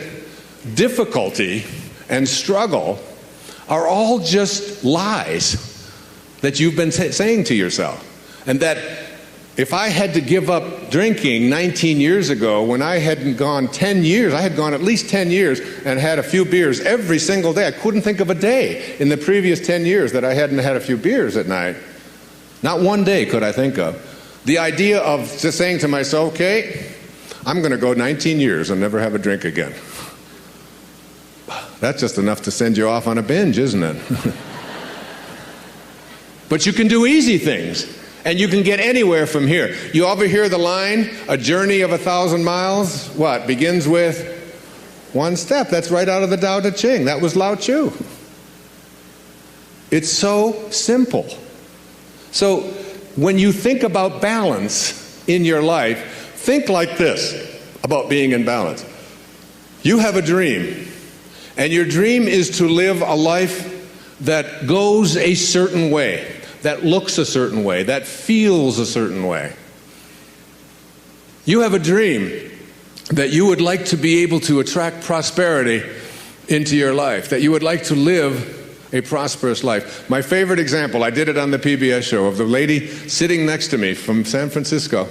difficulty and struggle are all just lies that you've been saying to yourself. And that if I had to give up drinking 19 years ago, when I hadn't gone 10 years, I had gone at least 10 years and had a few beers every single day. I couldn't think of a day in the previous 10 years that I hadn't had a few beers at night. Not one day could I think of. The idea of just saying to myself, okay, I'm going to go 19 years and never have a drink again. That's just enough to send you off on a binge, isn't it? But you can do easy things, and you can get anywhere from here. You ever hear the line, a journey of 1,000 miles, what, begins with one step? That's right out of the Tao Te Ching. That was Lao Tzu. It's so simple. So when you think about balance in your life, think like this about being in balance. You have a dream, and your dream is to live a life that goes a certain way, that looks a certain way, that feels a certain way. You have a dream that you would like to be able to attract prosperity into your life, that you would like to live a prosperous life. My favorite example, I did it on the PBS show, of the lady sitting next to me from San Francisco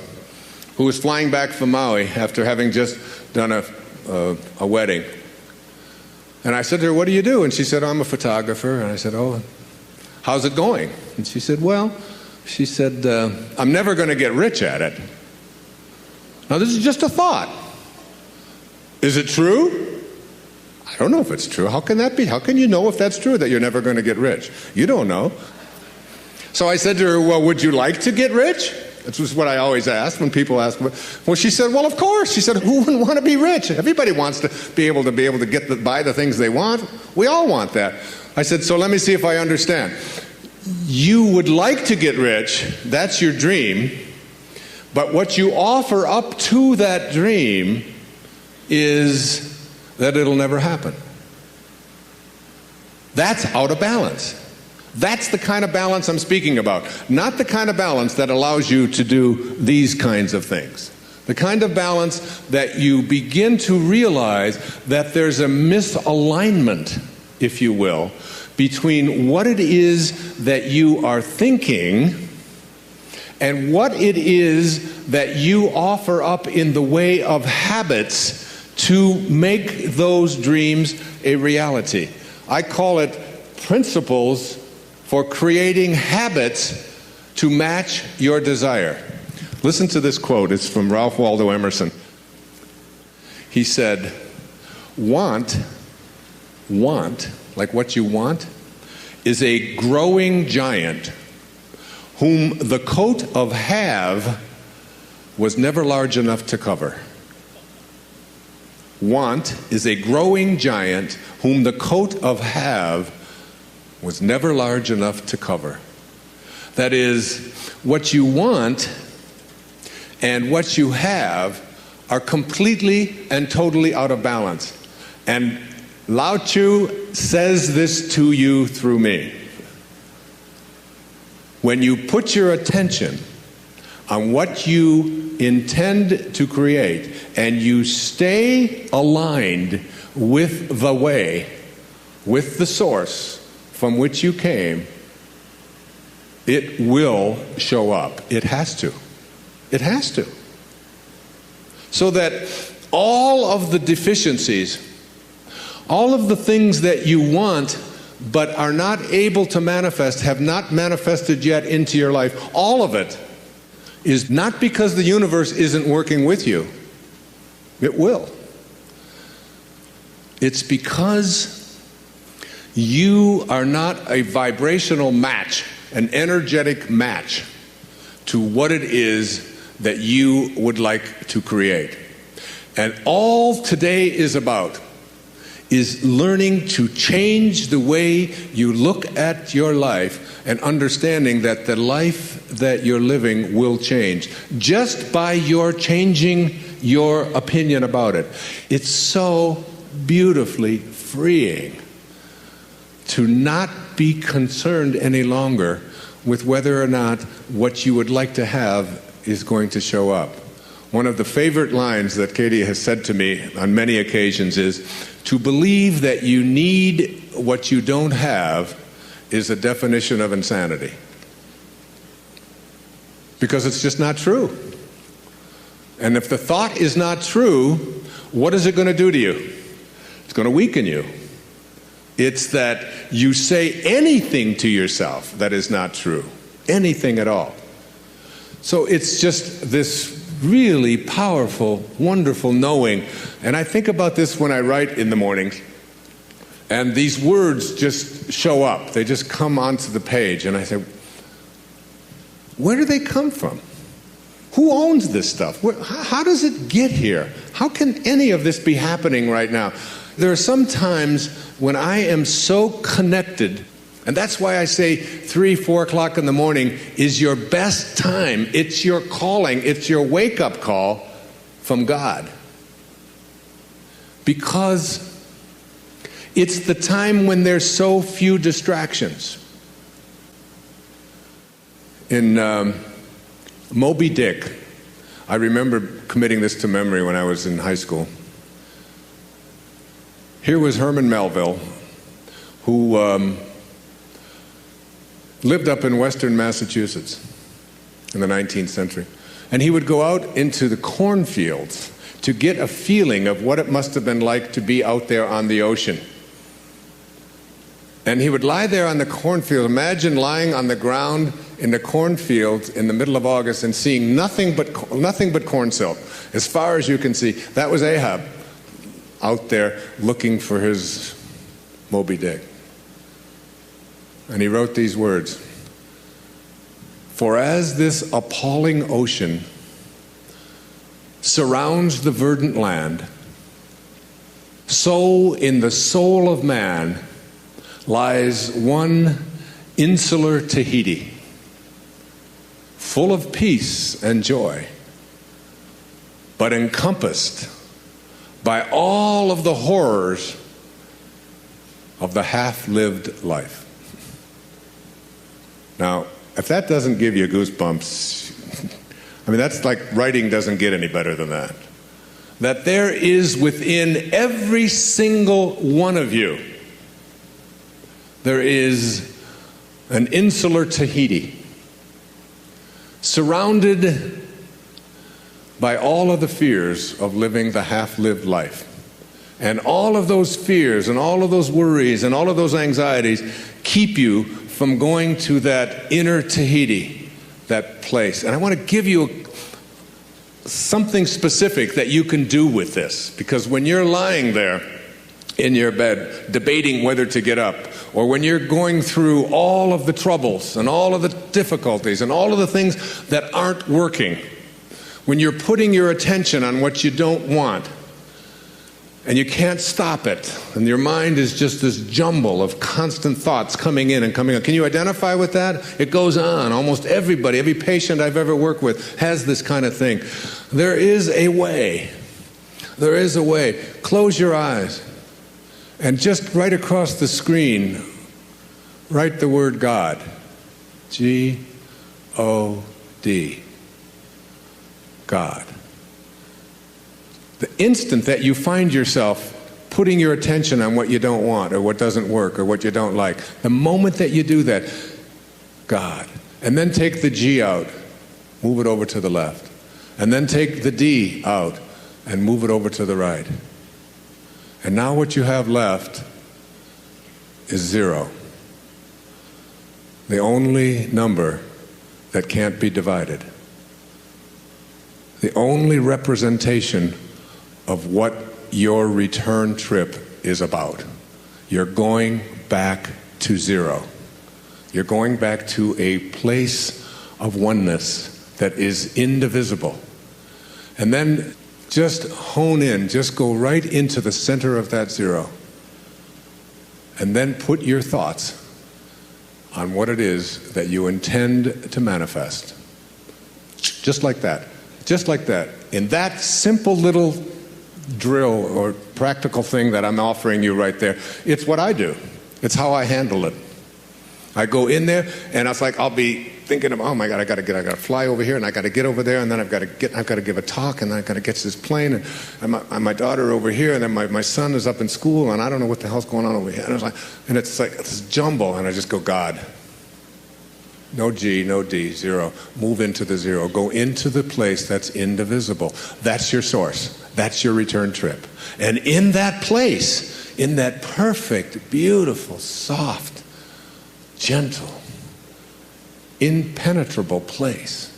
who was flying back from Maui after having just done a wedding. And I said to her, what do you do? And she said, I'm a photographer. And I said, oh, how's it going? And she said, well, I'm never going to get rich at it. Now, this is just a thought. Is it true? I don't know if it's true. How can that be? How can you know if that's true, that you're never going to get rich? You don't know. So I said to her, well, would you like to get rich? That's just what I always ask when people ask. Well, she said, well, of course. She said, who wouldn't want to be rich? Everybody wants to be able to buy the things they want. We all want that. I said, so let me see if I understand. You would like to get rich. That's your dream. But what you offer up to that dream is that it'll never happen. That's out of balance. That's the kind of balance I'm speaking about. Not the kind of balance that allows you to do these kinds of things. The kind of balance that you begin to realize that there's a misalignment, if you will, between what it is that you are thinking and what it is that you offer up in the way of habits to make those dreams a reality. I call it principles for creating habits to match your desire. Listen to this quote. It's from Ralph Waldo Emerson. He said, want, like what you want, is a growing giant whom the coat of have was never large enough to cover. Want is a growing giant whom the coat of have was never large enough to cover. That is, what you want and what you have are completely and totally out of balance. And Lao Tzu says this to you through me. When you put your attention on what you intend to create and you stay aligned with the way, with the source from which you came, it will show up. It has to. It has to. So that all of the deficiencies, all of the things that you want but are not able to manifest, have not manifested yet into your life, all of it is not because the universe isn't working with you. It will. It's because you are not a vibrational match, an energetic match to what it is that you would like to create. And all today is about is learning to change the way you look at your life and understanding that the life that you're living will change just by your changing your opinion about it. It's so beautifully freeing to not be concerned any longer with whether or not what you would like to have is going to show up. One of the favorite lines that Katie has said to me on many occasions is, to believe that you need what you don't have is a definition of insanity. Because it's just not true. And if the thought is not true, what is it going to do to you? It's going to weaken you. It's that you say anything to yourself that is not true. Anything at all. So it's just this really powerful, wonderful knowing. And I think about this when I write in the mornings, and these words just show up. They just come onto the page, and I say, where do they come from? Who owns this stuff? How does it get here? How can any of this be happening right now? There are some times when I am so connected, and that's why I say 3, 4 o'clock in the morning is your best time. It's your calling. It's your wake-up call from God. Because it's the time when there's so few distractions. In Moby Dick, I remember committing this to memory when I was in high school. Here was Herman Melville, who lived up in western Massachusetts in the 19th century. And he would go out into the cornfields to get a feeling of what it must have been like to be out there on the ocean. And he would lie there on the cornfield. Imagine lying on the ground in the cornfield in the middle of August and seeing nothing but corn silk, as far as you can see. That was Ahab out there looking for his Moby Dick. And he wrote these words, "For as this appalling ocean surrounds the verdant land, so in the soul of man lies one insular Tahiti, full of peace and joy, but encompassed by all of the horrors of the half-lived life." Now, if that doesn't give you goosebumps, I mean, that's like writing doesn't get any better than that. That there is within every single one of you, there is an insular Tahiti, surrounded by all of the fears of living the half-lived life. And all of those fears and all of those worries and all of those anxieties keep you from going to that inner Tahiti, that place. And I want to give you something specific that you can do with this. Because when you're lying there in your bed, debating whether to get up, or when you're going through all of the troubles and all of the difficulties and all of the things that aren't working, when you're putting your attention on what you don't want, and you can't stop it, and your mind is just this jumble of constant thoughts coming in and coming out. Can you identify with that? It goes on. Almost everybody, every patient I've ever worked with has this kind of thing. There is a way. There is a way. Close your eyes, and just right across the screen, write the word God. G-O-D. God. The instant that you find yourself putting your attention on what you don't want or what doesn't work or what you don't like, the moment that you do that, God. And then take the G out, move it over to the left. And then take the D out and move it over to the right. And now what you have left is 0. The only number that can't be divided. The only representation of what your return trip is about. You're going back to 0. You're going back to a place of oneness that is indivisible. And then just hone in, just go right into the center of that 0. And then put your thoughts on what it is that you intend to manifest. Just like that. Just like that. In that simple little drill or practical thing that I'm offering you right there, it's what I do. It's how I handle it. I go in there and it's like I'll be thinking of, oh my God, I got to fly over here and I got to get over there and then I've got to give a talk and then I've got to get to this plane and my daughter over here and then my son is up in school and I don't know what the hell's going on over here. And it's like this jumble and I just go, God. No G, no D, 0. Move into the 0. Go into the place that's indivisible. That's your source. That's your return trip. And in that place, in that perfect, beautiful, soft, gentle, impenetrable place,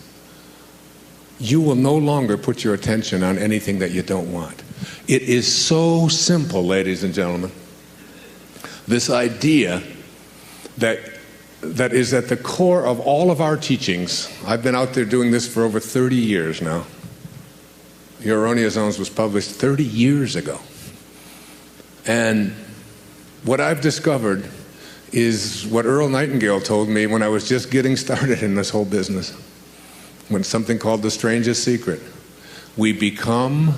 you will no longer put your attention on anything that you don't want. It is so simple, ladies and gentlemen. This idea that is at the core of all of our teachings. I've been out there doing this for over 30 years now. Your Erroneous Zones was published 30 years ago. And what I've discovered is what Earl Nightingale told me when I was just getting started in this whole business. When something called the strangest secret. We become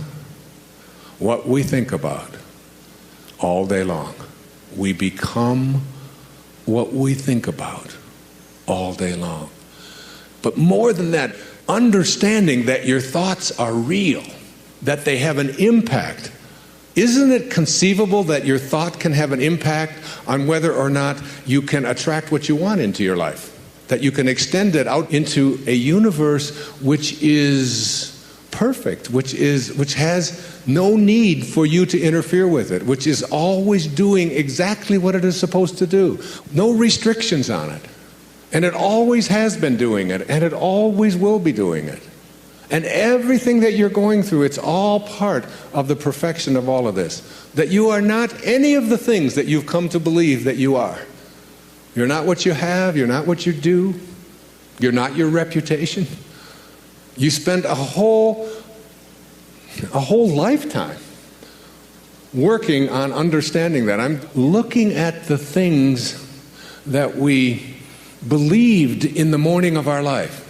what we think about all day long. We become what we think about all day long. But more than that, understanding that your thoughts are real, that they have an impact. Isn't it conceivable that your thought can have an impact on whether or not you can attract what you want into your life? That you can extend it out into a universe which is perfect, which has no need for you to interfere with it, which is always doing exactly what it is supposed to do. No restrictions on it. And it always has been doing it, and it always will be doing it. And everything that you're going through, it's all part of the perfection of all of this. That you are not any of the things that you've come to believe that you are. You're not what you have, you're not what you do, you're not your reputation. You spend a whole lifetime working on understanding that. I'm looking at the things that we believed in the morning of our life.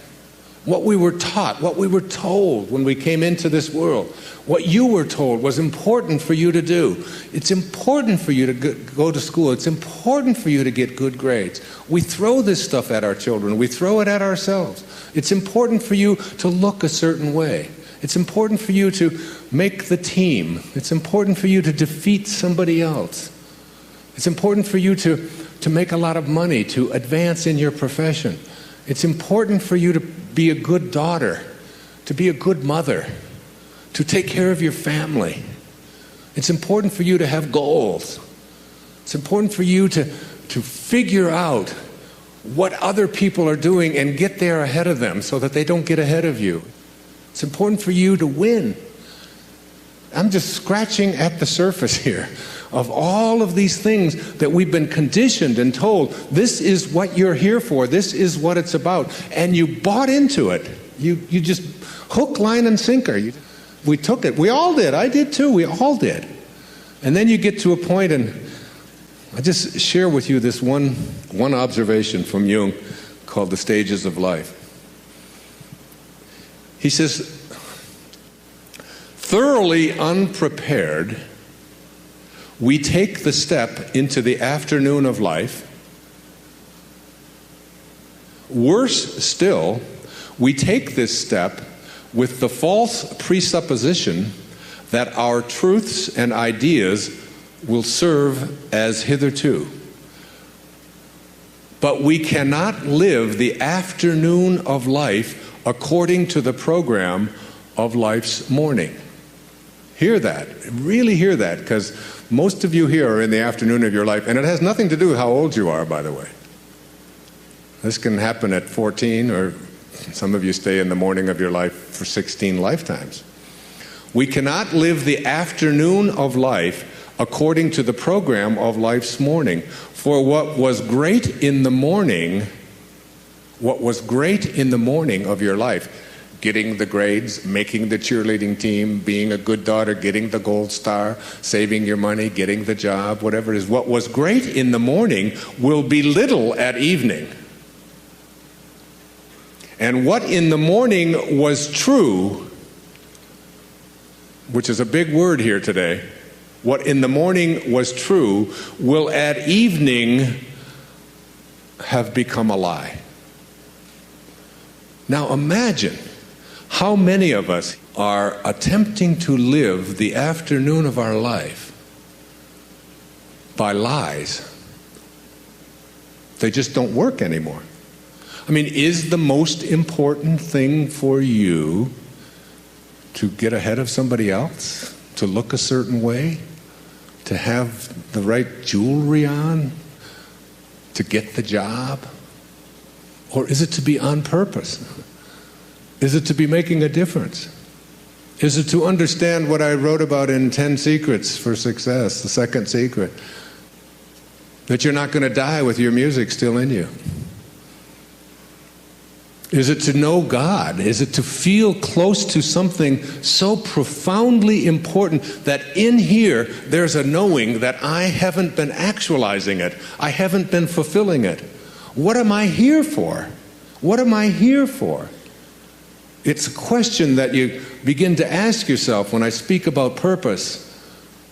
What we were taught, what we were told when we came into this world. What you were told was important for you to do. It's important for you to go to school. It's important for you to get good grades. We throw this stuff at our children. We throw it at ourselves. It's important for you to look a certain way. It's important for you to make the team. It's important for you to defeat somebody else. It's important for you to make a lot of money, to advance in your profession. It's important for you to be a good daughter, to be a good mother, to take care of your family. It's important for you to have goals. It's important for you to figure out what other people are doing and get there ahead of them so that they don't get ahead of you. It's important for you to win. I'm just scratching at the surface here of all of these things that we've been conditioned and told, this is what you're here for, this is what it's about. And you bought into it. You just hook, line, and sinker. We took it. We all did. I did too. We all did. And then you get to a point, and I just share with you this one observation from Jung called the stages of life. He says, thoroughly unprepared, we take the step into the afternoon of life. Worse still, we take this step with the false presupposition that our truths and ideas will serve as hitherto. But we cannot live the afternoon of life according to the program of life's morning. Hear that. Really hear that, because most of you here are in the afternoon of your life, and it has nothing to do with how old you are, by the way. This can happen at 14, or some of you stay in the morning of your life for 16 lifetimes. We cannot live the afternoon of life according to the program of life's morning. For what was great in the morning of your life, getting the grades, making the cheerleading team, being a good daughter, getting the gold star, saving your money, getting the job, whatever it is, what was great in the morning will be little at evening. And what in the morning was true, which is a big word here today, what in the morning was true will at evening have become a lie. Now imagine how many of us are attempting to live the afternoon of our life by lies. They just don't work anymore. I mean, is the most important thing for you to get ahead of somebody else? To look a certain way? To have the right jewelry on? To get the job? Or is it to be on purpose? Is it to be making a difference? Is it to understand what I wrote about in 10 Secrets for Success, the second secret? That you're not going to die with your music still in you. Is it to know God? Is it to feel close to something so profoundly important that in here there's a knowing that I haven't been actualizing it, I haven't been fulfilling it? What am I here for? What am I here for? It's a question that you begin to ask yourself when I speak about purpose.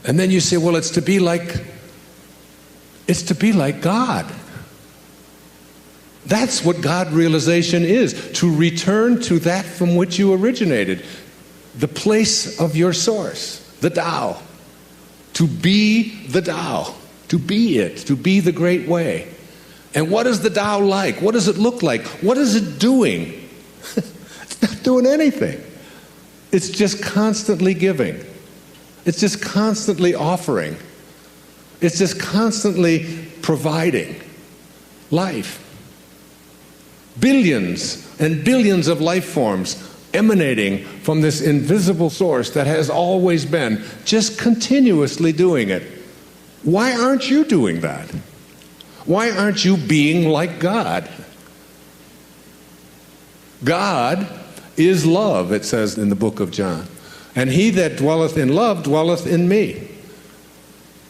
And then you say, well, it's to be like God. That's what God realization is, to return to that from which you originated, the place of your source, the Tao. To be the Tao, to be it, to be the great way. And what is the Tao like? What does it look like? What is it doing? It's not doing anything. It's just constantly giving. It's just constantly offering. It's just constantly providing life. Billions and billions of life forms emanating from this invisible source that has always been, just continuously doing it. Why aren't you doing that? Why aren't you being like God? God is love, it says in the book of John. And he that dwelleth in love dwelleth in me.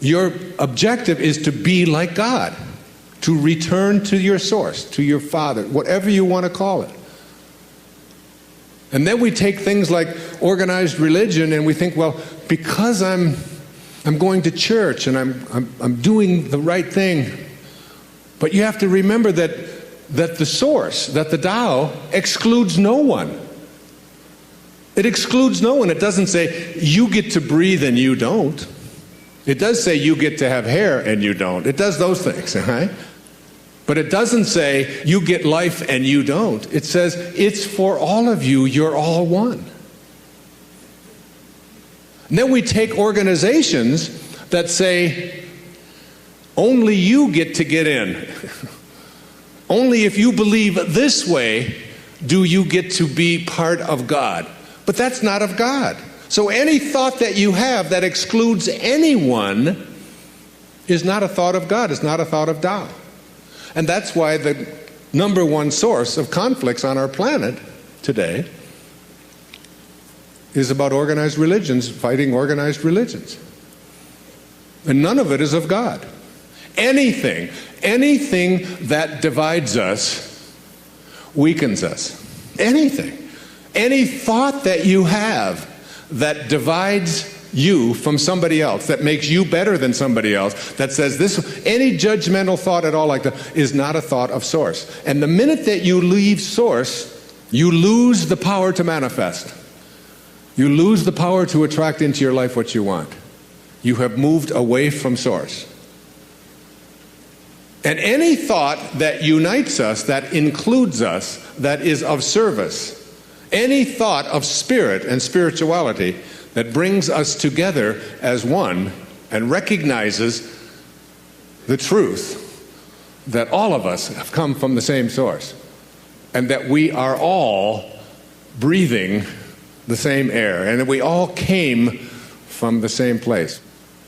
Your objective is to be like God. To return to your source, to your Father, whatever you want to call it. And then we take things like organized religion and we think, well, because I'm going to church and I'm doing the right thing. But you have to remember that the source, that the Tao excludes no one. It excludes no one. It doesn't say you get to breathe and you don't. It does say you get to have hair and you don't. It does those things, right? But it doesn't say you get life and you don't. It says it's for all of you, you're all one. And then we take organizations that say only you get to get in. Only if you believe this way do you get to be part of God. But that's not of God. So any thought that you have that excludes anyone is not a thought of God. It's not a thought of Tao. And that's why the number one source of conflicts on our planet today is about organized religions fighting organized religions. And none of it is of God. Anything that divides us weakens us. Anything. Any thought that you have that divides you from somebody else, that makes you better than somebody else, that says this, any judgmental thought at all like that is not a thought of source. And the minute that you leave source, you lose the power to manifest. You lose the power to attract into your life what you want. You have moved away from source. And any thought that unites us, that includes us, that is of service, any thought of spirit and spirituality that brings us together as one and recognizes the truth that all of us have come from the same source and that we are all breathing the same air and that we all came from the same place.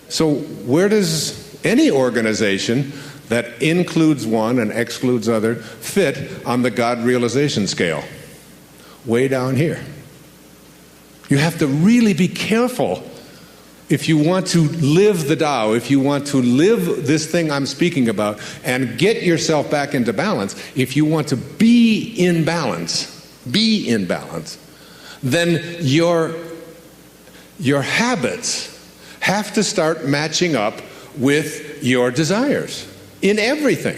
So where does any organization that includes one and excludes other fit on the God realization scale? Way down here. You have to really be careful if you want to live the Tao, if you want to live this thing I'm speaking about and get yourself back into balance, if you want to be in balance, then your habits have to start matching up with your desires in everything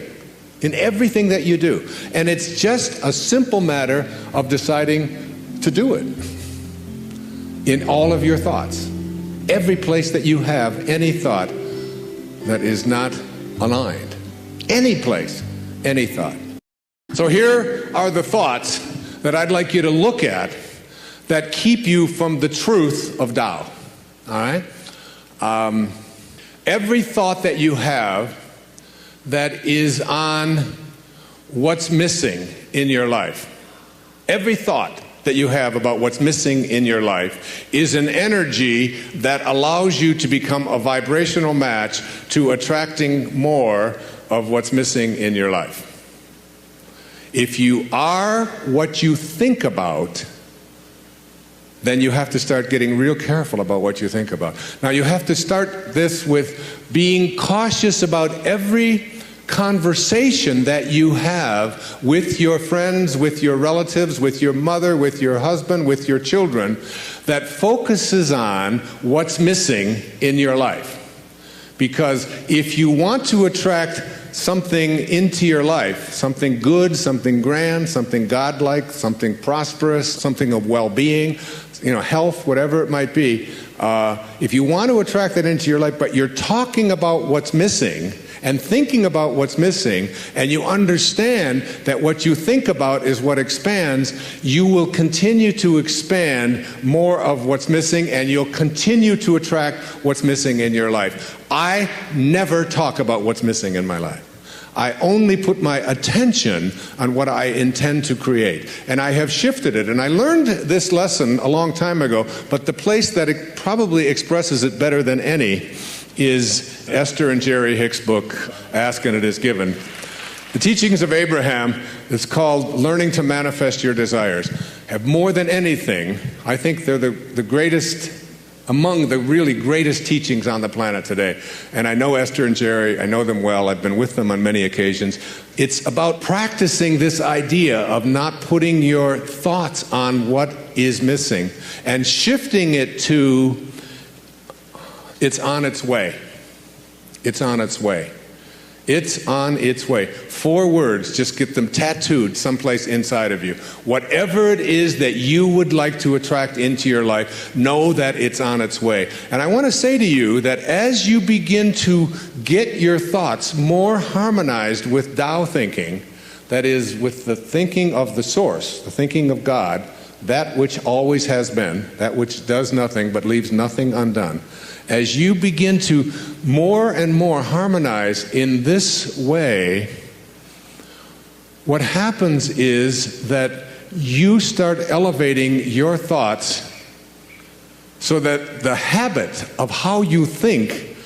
that you do. And it's just a simple matter of deciding to do it in all of your thoughts. Every place that you have any thought that is not aligned. Any place, any thought. So here are the thoughts that I'd like you to look at that keep you from the truth of Tao. All right? Every thought that you have that is on what's missing in your life, every thought that you have about what's missing in your life is an energy that allows you to become a vibrational match to attracting more of what's missing in your life. If you are what you think about, then you have to start getting real careful about what you think about. Now you have to start this with being cautious about every conversation that you have with your friends, with your relatives, with your mother, with your husband, with your children, that focuses on what's missing in your life. Because if you want to attract something into your life, something good, something grand, something godlike, something prosperous, something of well-being, health, whatever it might be, if you want to attract that into your life, but you're talking about what's missing and thinking about what's missing, and you understand that what you think about is what expands, you will continue to expand more of what's missing, and you'll continue to attract what's missing in your life. I never talk about what's missing in my life. I only put my attention on what I intend to create. And I have shifted it. And I learned this lesson a long time ago, but the place that it probably expresses it better than any is Esther and Jerry Hicks' book, Ask and It Is Given. The teachings of Abraham is called Learning to Manifest Your Desires. Have more than anything, I think they're the greatest, among the really greatest teachings on the planet today. And I know Esther and Jerry, I know them well, I've been with them on many occasions. It's about practicing this idea of not putting your thoughts on what is missing and shifting it to it's on its way. It's on its way. It's on its way. 4 words, just get them tattooed someplace inside of you. Whatever it is that you would like to attract into your life, know that it's on its way. And I want to say to you that as you begin to get your thoughts more harmonized with Tao thinking, that is, with the thinking of the source, the thinking of God, that which always has been, that which does nothing but leaves nothing undone, as you begin to more and more harmonize in this way, what happens is that you start elevating your thoughts so that the habit of how you think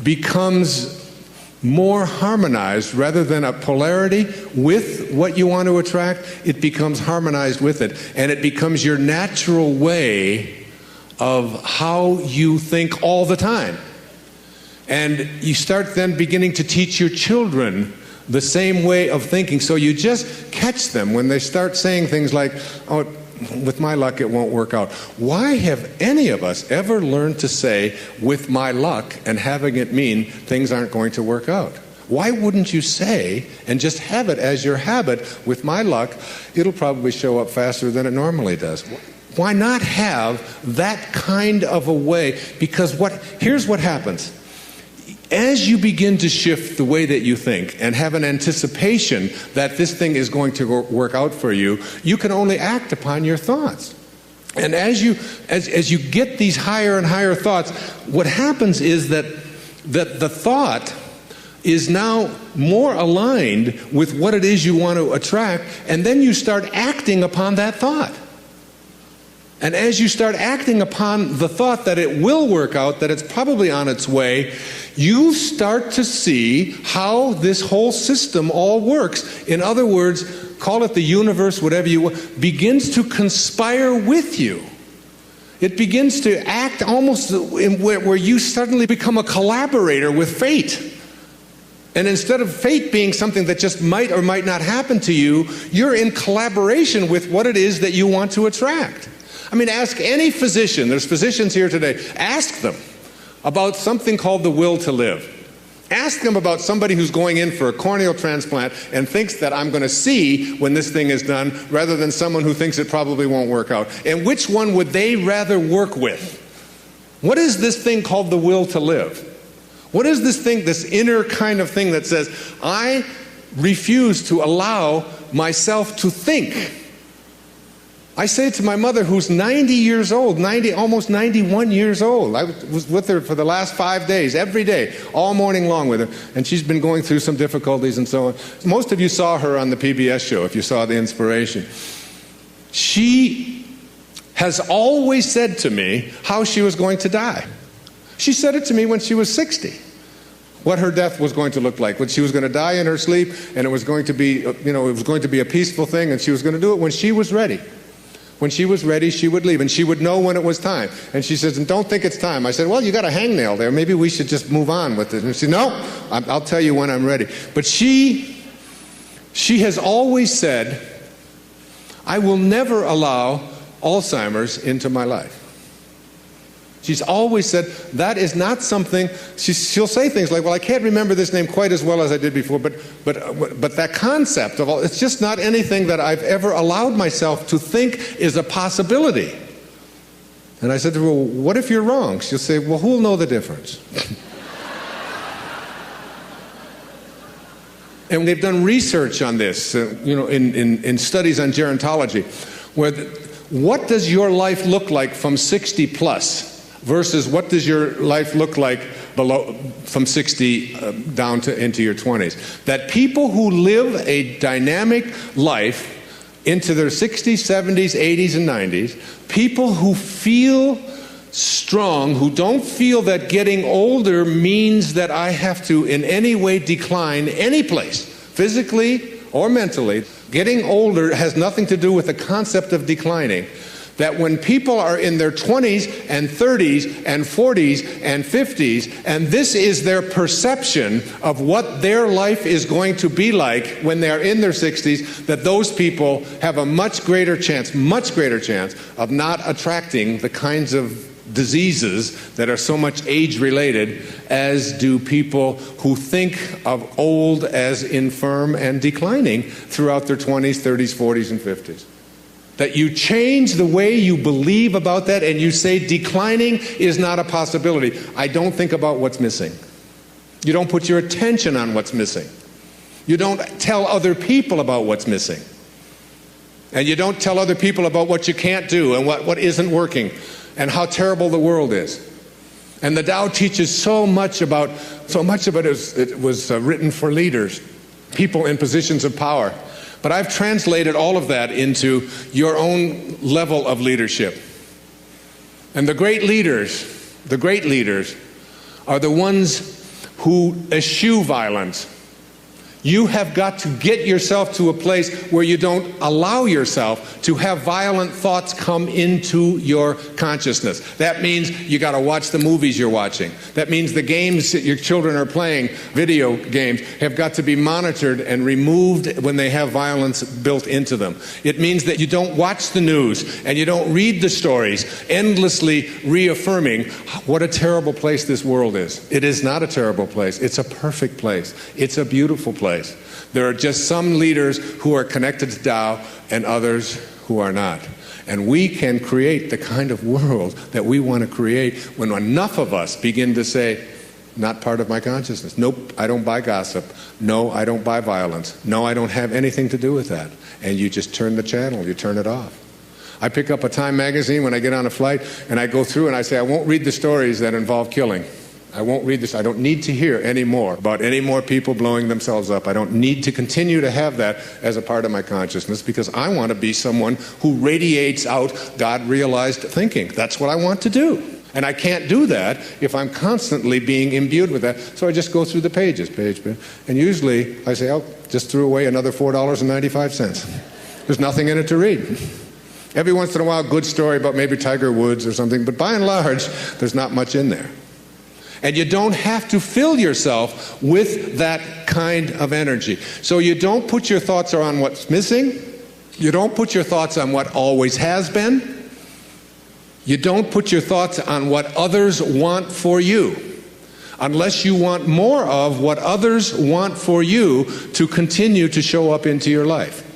becomes more harmonized rather than a polarity with what you want to attract. It becomes harmonized with it, and it becomes your natural way of how you think all the time. And you start then beginning to teach your children the same way of thinking. So you just catch them when they start saying things like, oh, with my luck it won't work out. Why have any of us ever learned to say, with my luck, and having it mean things aren't going to work out? Why wouldn't you say, and just have it as your habit, with my luck, it'll probably show up faster than it normally does? Why not have that kind of a way? Because here's what happens. As you begin to shift the way that you think and have an anticipation that this thing is going to work out for you, you can only act upon your thoughts. And as you get these higher and higher thoughts, what happens is that the thought is now more aligned with what it is you want to attract, and then you start acting upon that thought. And as you start acting upon the thought that it will work out, that it's probably on its way, you start to see how this whole system all works. In other words, call it the universe, whatever you want, begins to conspire with you. It begins to act almost where you suddenly become a collaborator with fate. And instead of fate being something that just might or might not happen to you, you're in collaboration with what it is that you want to attract. I mean, ask any physician, there's physicians here today, ask them about something called the will to live. Ask them about somebody who's going in for a corneal transplant and thinks that I'm going to see when this thing is done, rather than someone who thinks it probably won't work out. And which one would they rather work with? What is this thing called the will to live? What is this thing, this inner kind of thing that says, I refuse to allow myself to think? I say to my mother, who's 90 years old, almost 91 years old. I was with her for the last 5 days, every day, all morning long with her. And she's been going through some difficulties and so on. Most of you saw her on the PBS show, if you saw The Inspiration. She has always said to me how she was going to die. She said it to me when she was 60. What her death was going to look like. When she was going to die in her sleep, and it was going to be, it was going to be a peaceful thing, and she was going to do it when she was ready. When she was ready, she would leave, and she would know when it was time. And she says, and don't think it's time. I said, well, you got a hangnail there. Maybe we should just move on with it. And she said, no, I'll tell you when I'm ready. But she has always said, I will never allow Alzheimer's into my life. She's always said, that is not something, she'll say things like, well, I can't remember this name quite as well as I did before, but that concept of all, it's just not anything that I've ever allowed myself to think is a possibility. And I said to her, well, what if you're wrong? She'll say, well, who'll know the difference? And they've done research on this, in studies on gerontology, where what does your life look like from 60 plus? Versus what does your life look like from 60 down into your 20s? That people who live a dynamic life into their 60s, 70s, 80s, and 90s, people who feel strong, who don't feel that getting older means that I have to in any way decline any place, physically or mentally. Getting older has nothing to do with the concept of declining. That when people are in their 20s and 30s and 40s and 50s, and this is their perception of what their life is going to be like when they're in their 60s, that those people have a much greater chance of not attracting the kinds of diseases that are so much age-related as do people who think of old as infirm and declining throughout their 20s, 30s, 40s, and 50s. That you change the way you believe about that and you say declining is not a possibility. I don't think about what's missing. You don't put your attention on what's missing. You don't tell other people about what's missing. And you don't tell other people about what you can't do and what isn't working and how terrible the world is. And the Tao teaches so much of it was written for leaders, people in positions of power. But I've translated all of that into your own level of leadership. And the great leaders are the ones who eschew violence. You have got to get yourself to a place where you don't allow yourself to have violent thoughts come into your consciousness. That means you got to watch the movies you're watching. That means the games that your children are playing, video games, have got to be monitored and removed when they have violence built into them. It means that you don't watch the news and you don't read the stories, endlessly reaffirming what a terrible place this world is. It is not a terrible place. It's a perfect place. It's a beautiful place. There are just some leaders who are connected to Tao and others who are not. And we can create the kind of world that we want to create when enough of us begin to say, not part of my consciousness. Nope, I don't buy gossip. No, I don't buy violence. No, I don't have anything to do with that. And you just turn the channel, you turn it off. I pick up a Time magazine when I get on a flight, and I go through and I say, I won't read the stories that involve killing. I won't read this. I don't need to hear any more about any more people blowing themselves up. I don't need to continue to have that as a part of my consciousness, because I want to be someone who radiates out God-realized thinking. That's what I want to do. And I can't do that if I'm constantly being imbued with that. So I just go through the pages, page. And usually I say, oh, just threw away another $4.95. There's nothing in it to read. Every once in a while, good story about maybe Tiger Woods or something, but by and large, there's not much in there. And you don't have to fill yourself with that kind of energy. So you don't put your thoughts on what's missing. You don't put your thoughts on what always has been. You don't put your thoughts on what others want for you, unless you want more of what others want for you to continue to show up into your life.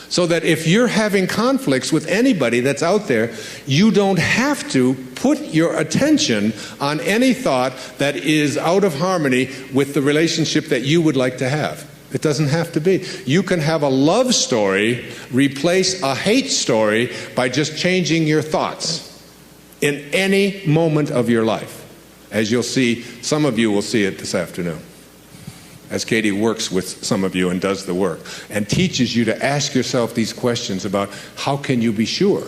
So that if you're having conflicts with anybody that's out there, you don't have to put your attention on any thought that is out of harmony with the relationship that you would like to have. It doesn't have to be. You can have a love story replace a hate story by just changing your thoughts in any moment of your life. As you'll see, some of you will see it this afternoon, as Katie works with some of you and does the work and teaches you to ask yourself these questions about how can you be sure?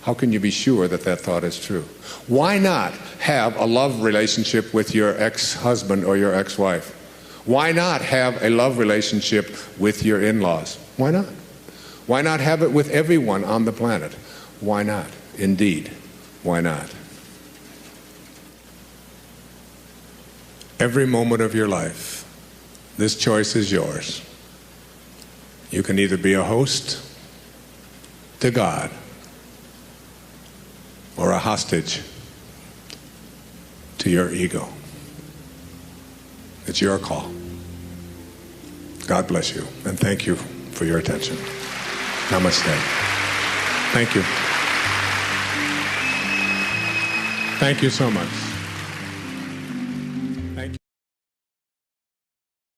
How can you be sure that that thought is true? Why not have a love relationship with your ex-husband or your ex-wife? Why not have a love relationship with your in-laws? Why not? Why not have it with everyone on the planet? Why not? Indeed, why not? Every moment of your life, this choice is yours. You can either be a host to God or a hostage to your ego. It's your call. God bless you, and thank you for your attention. Namaste. Thank you. Thank you so much.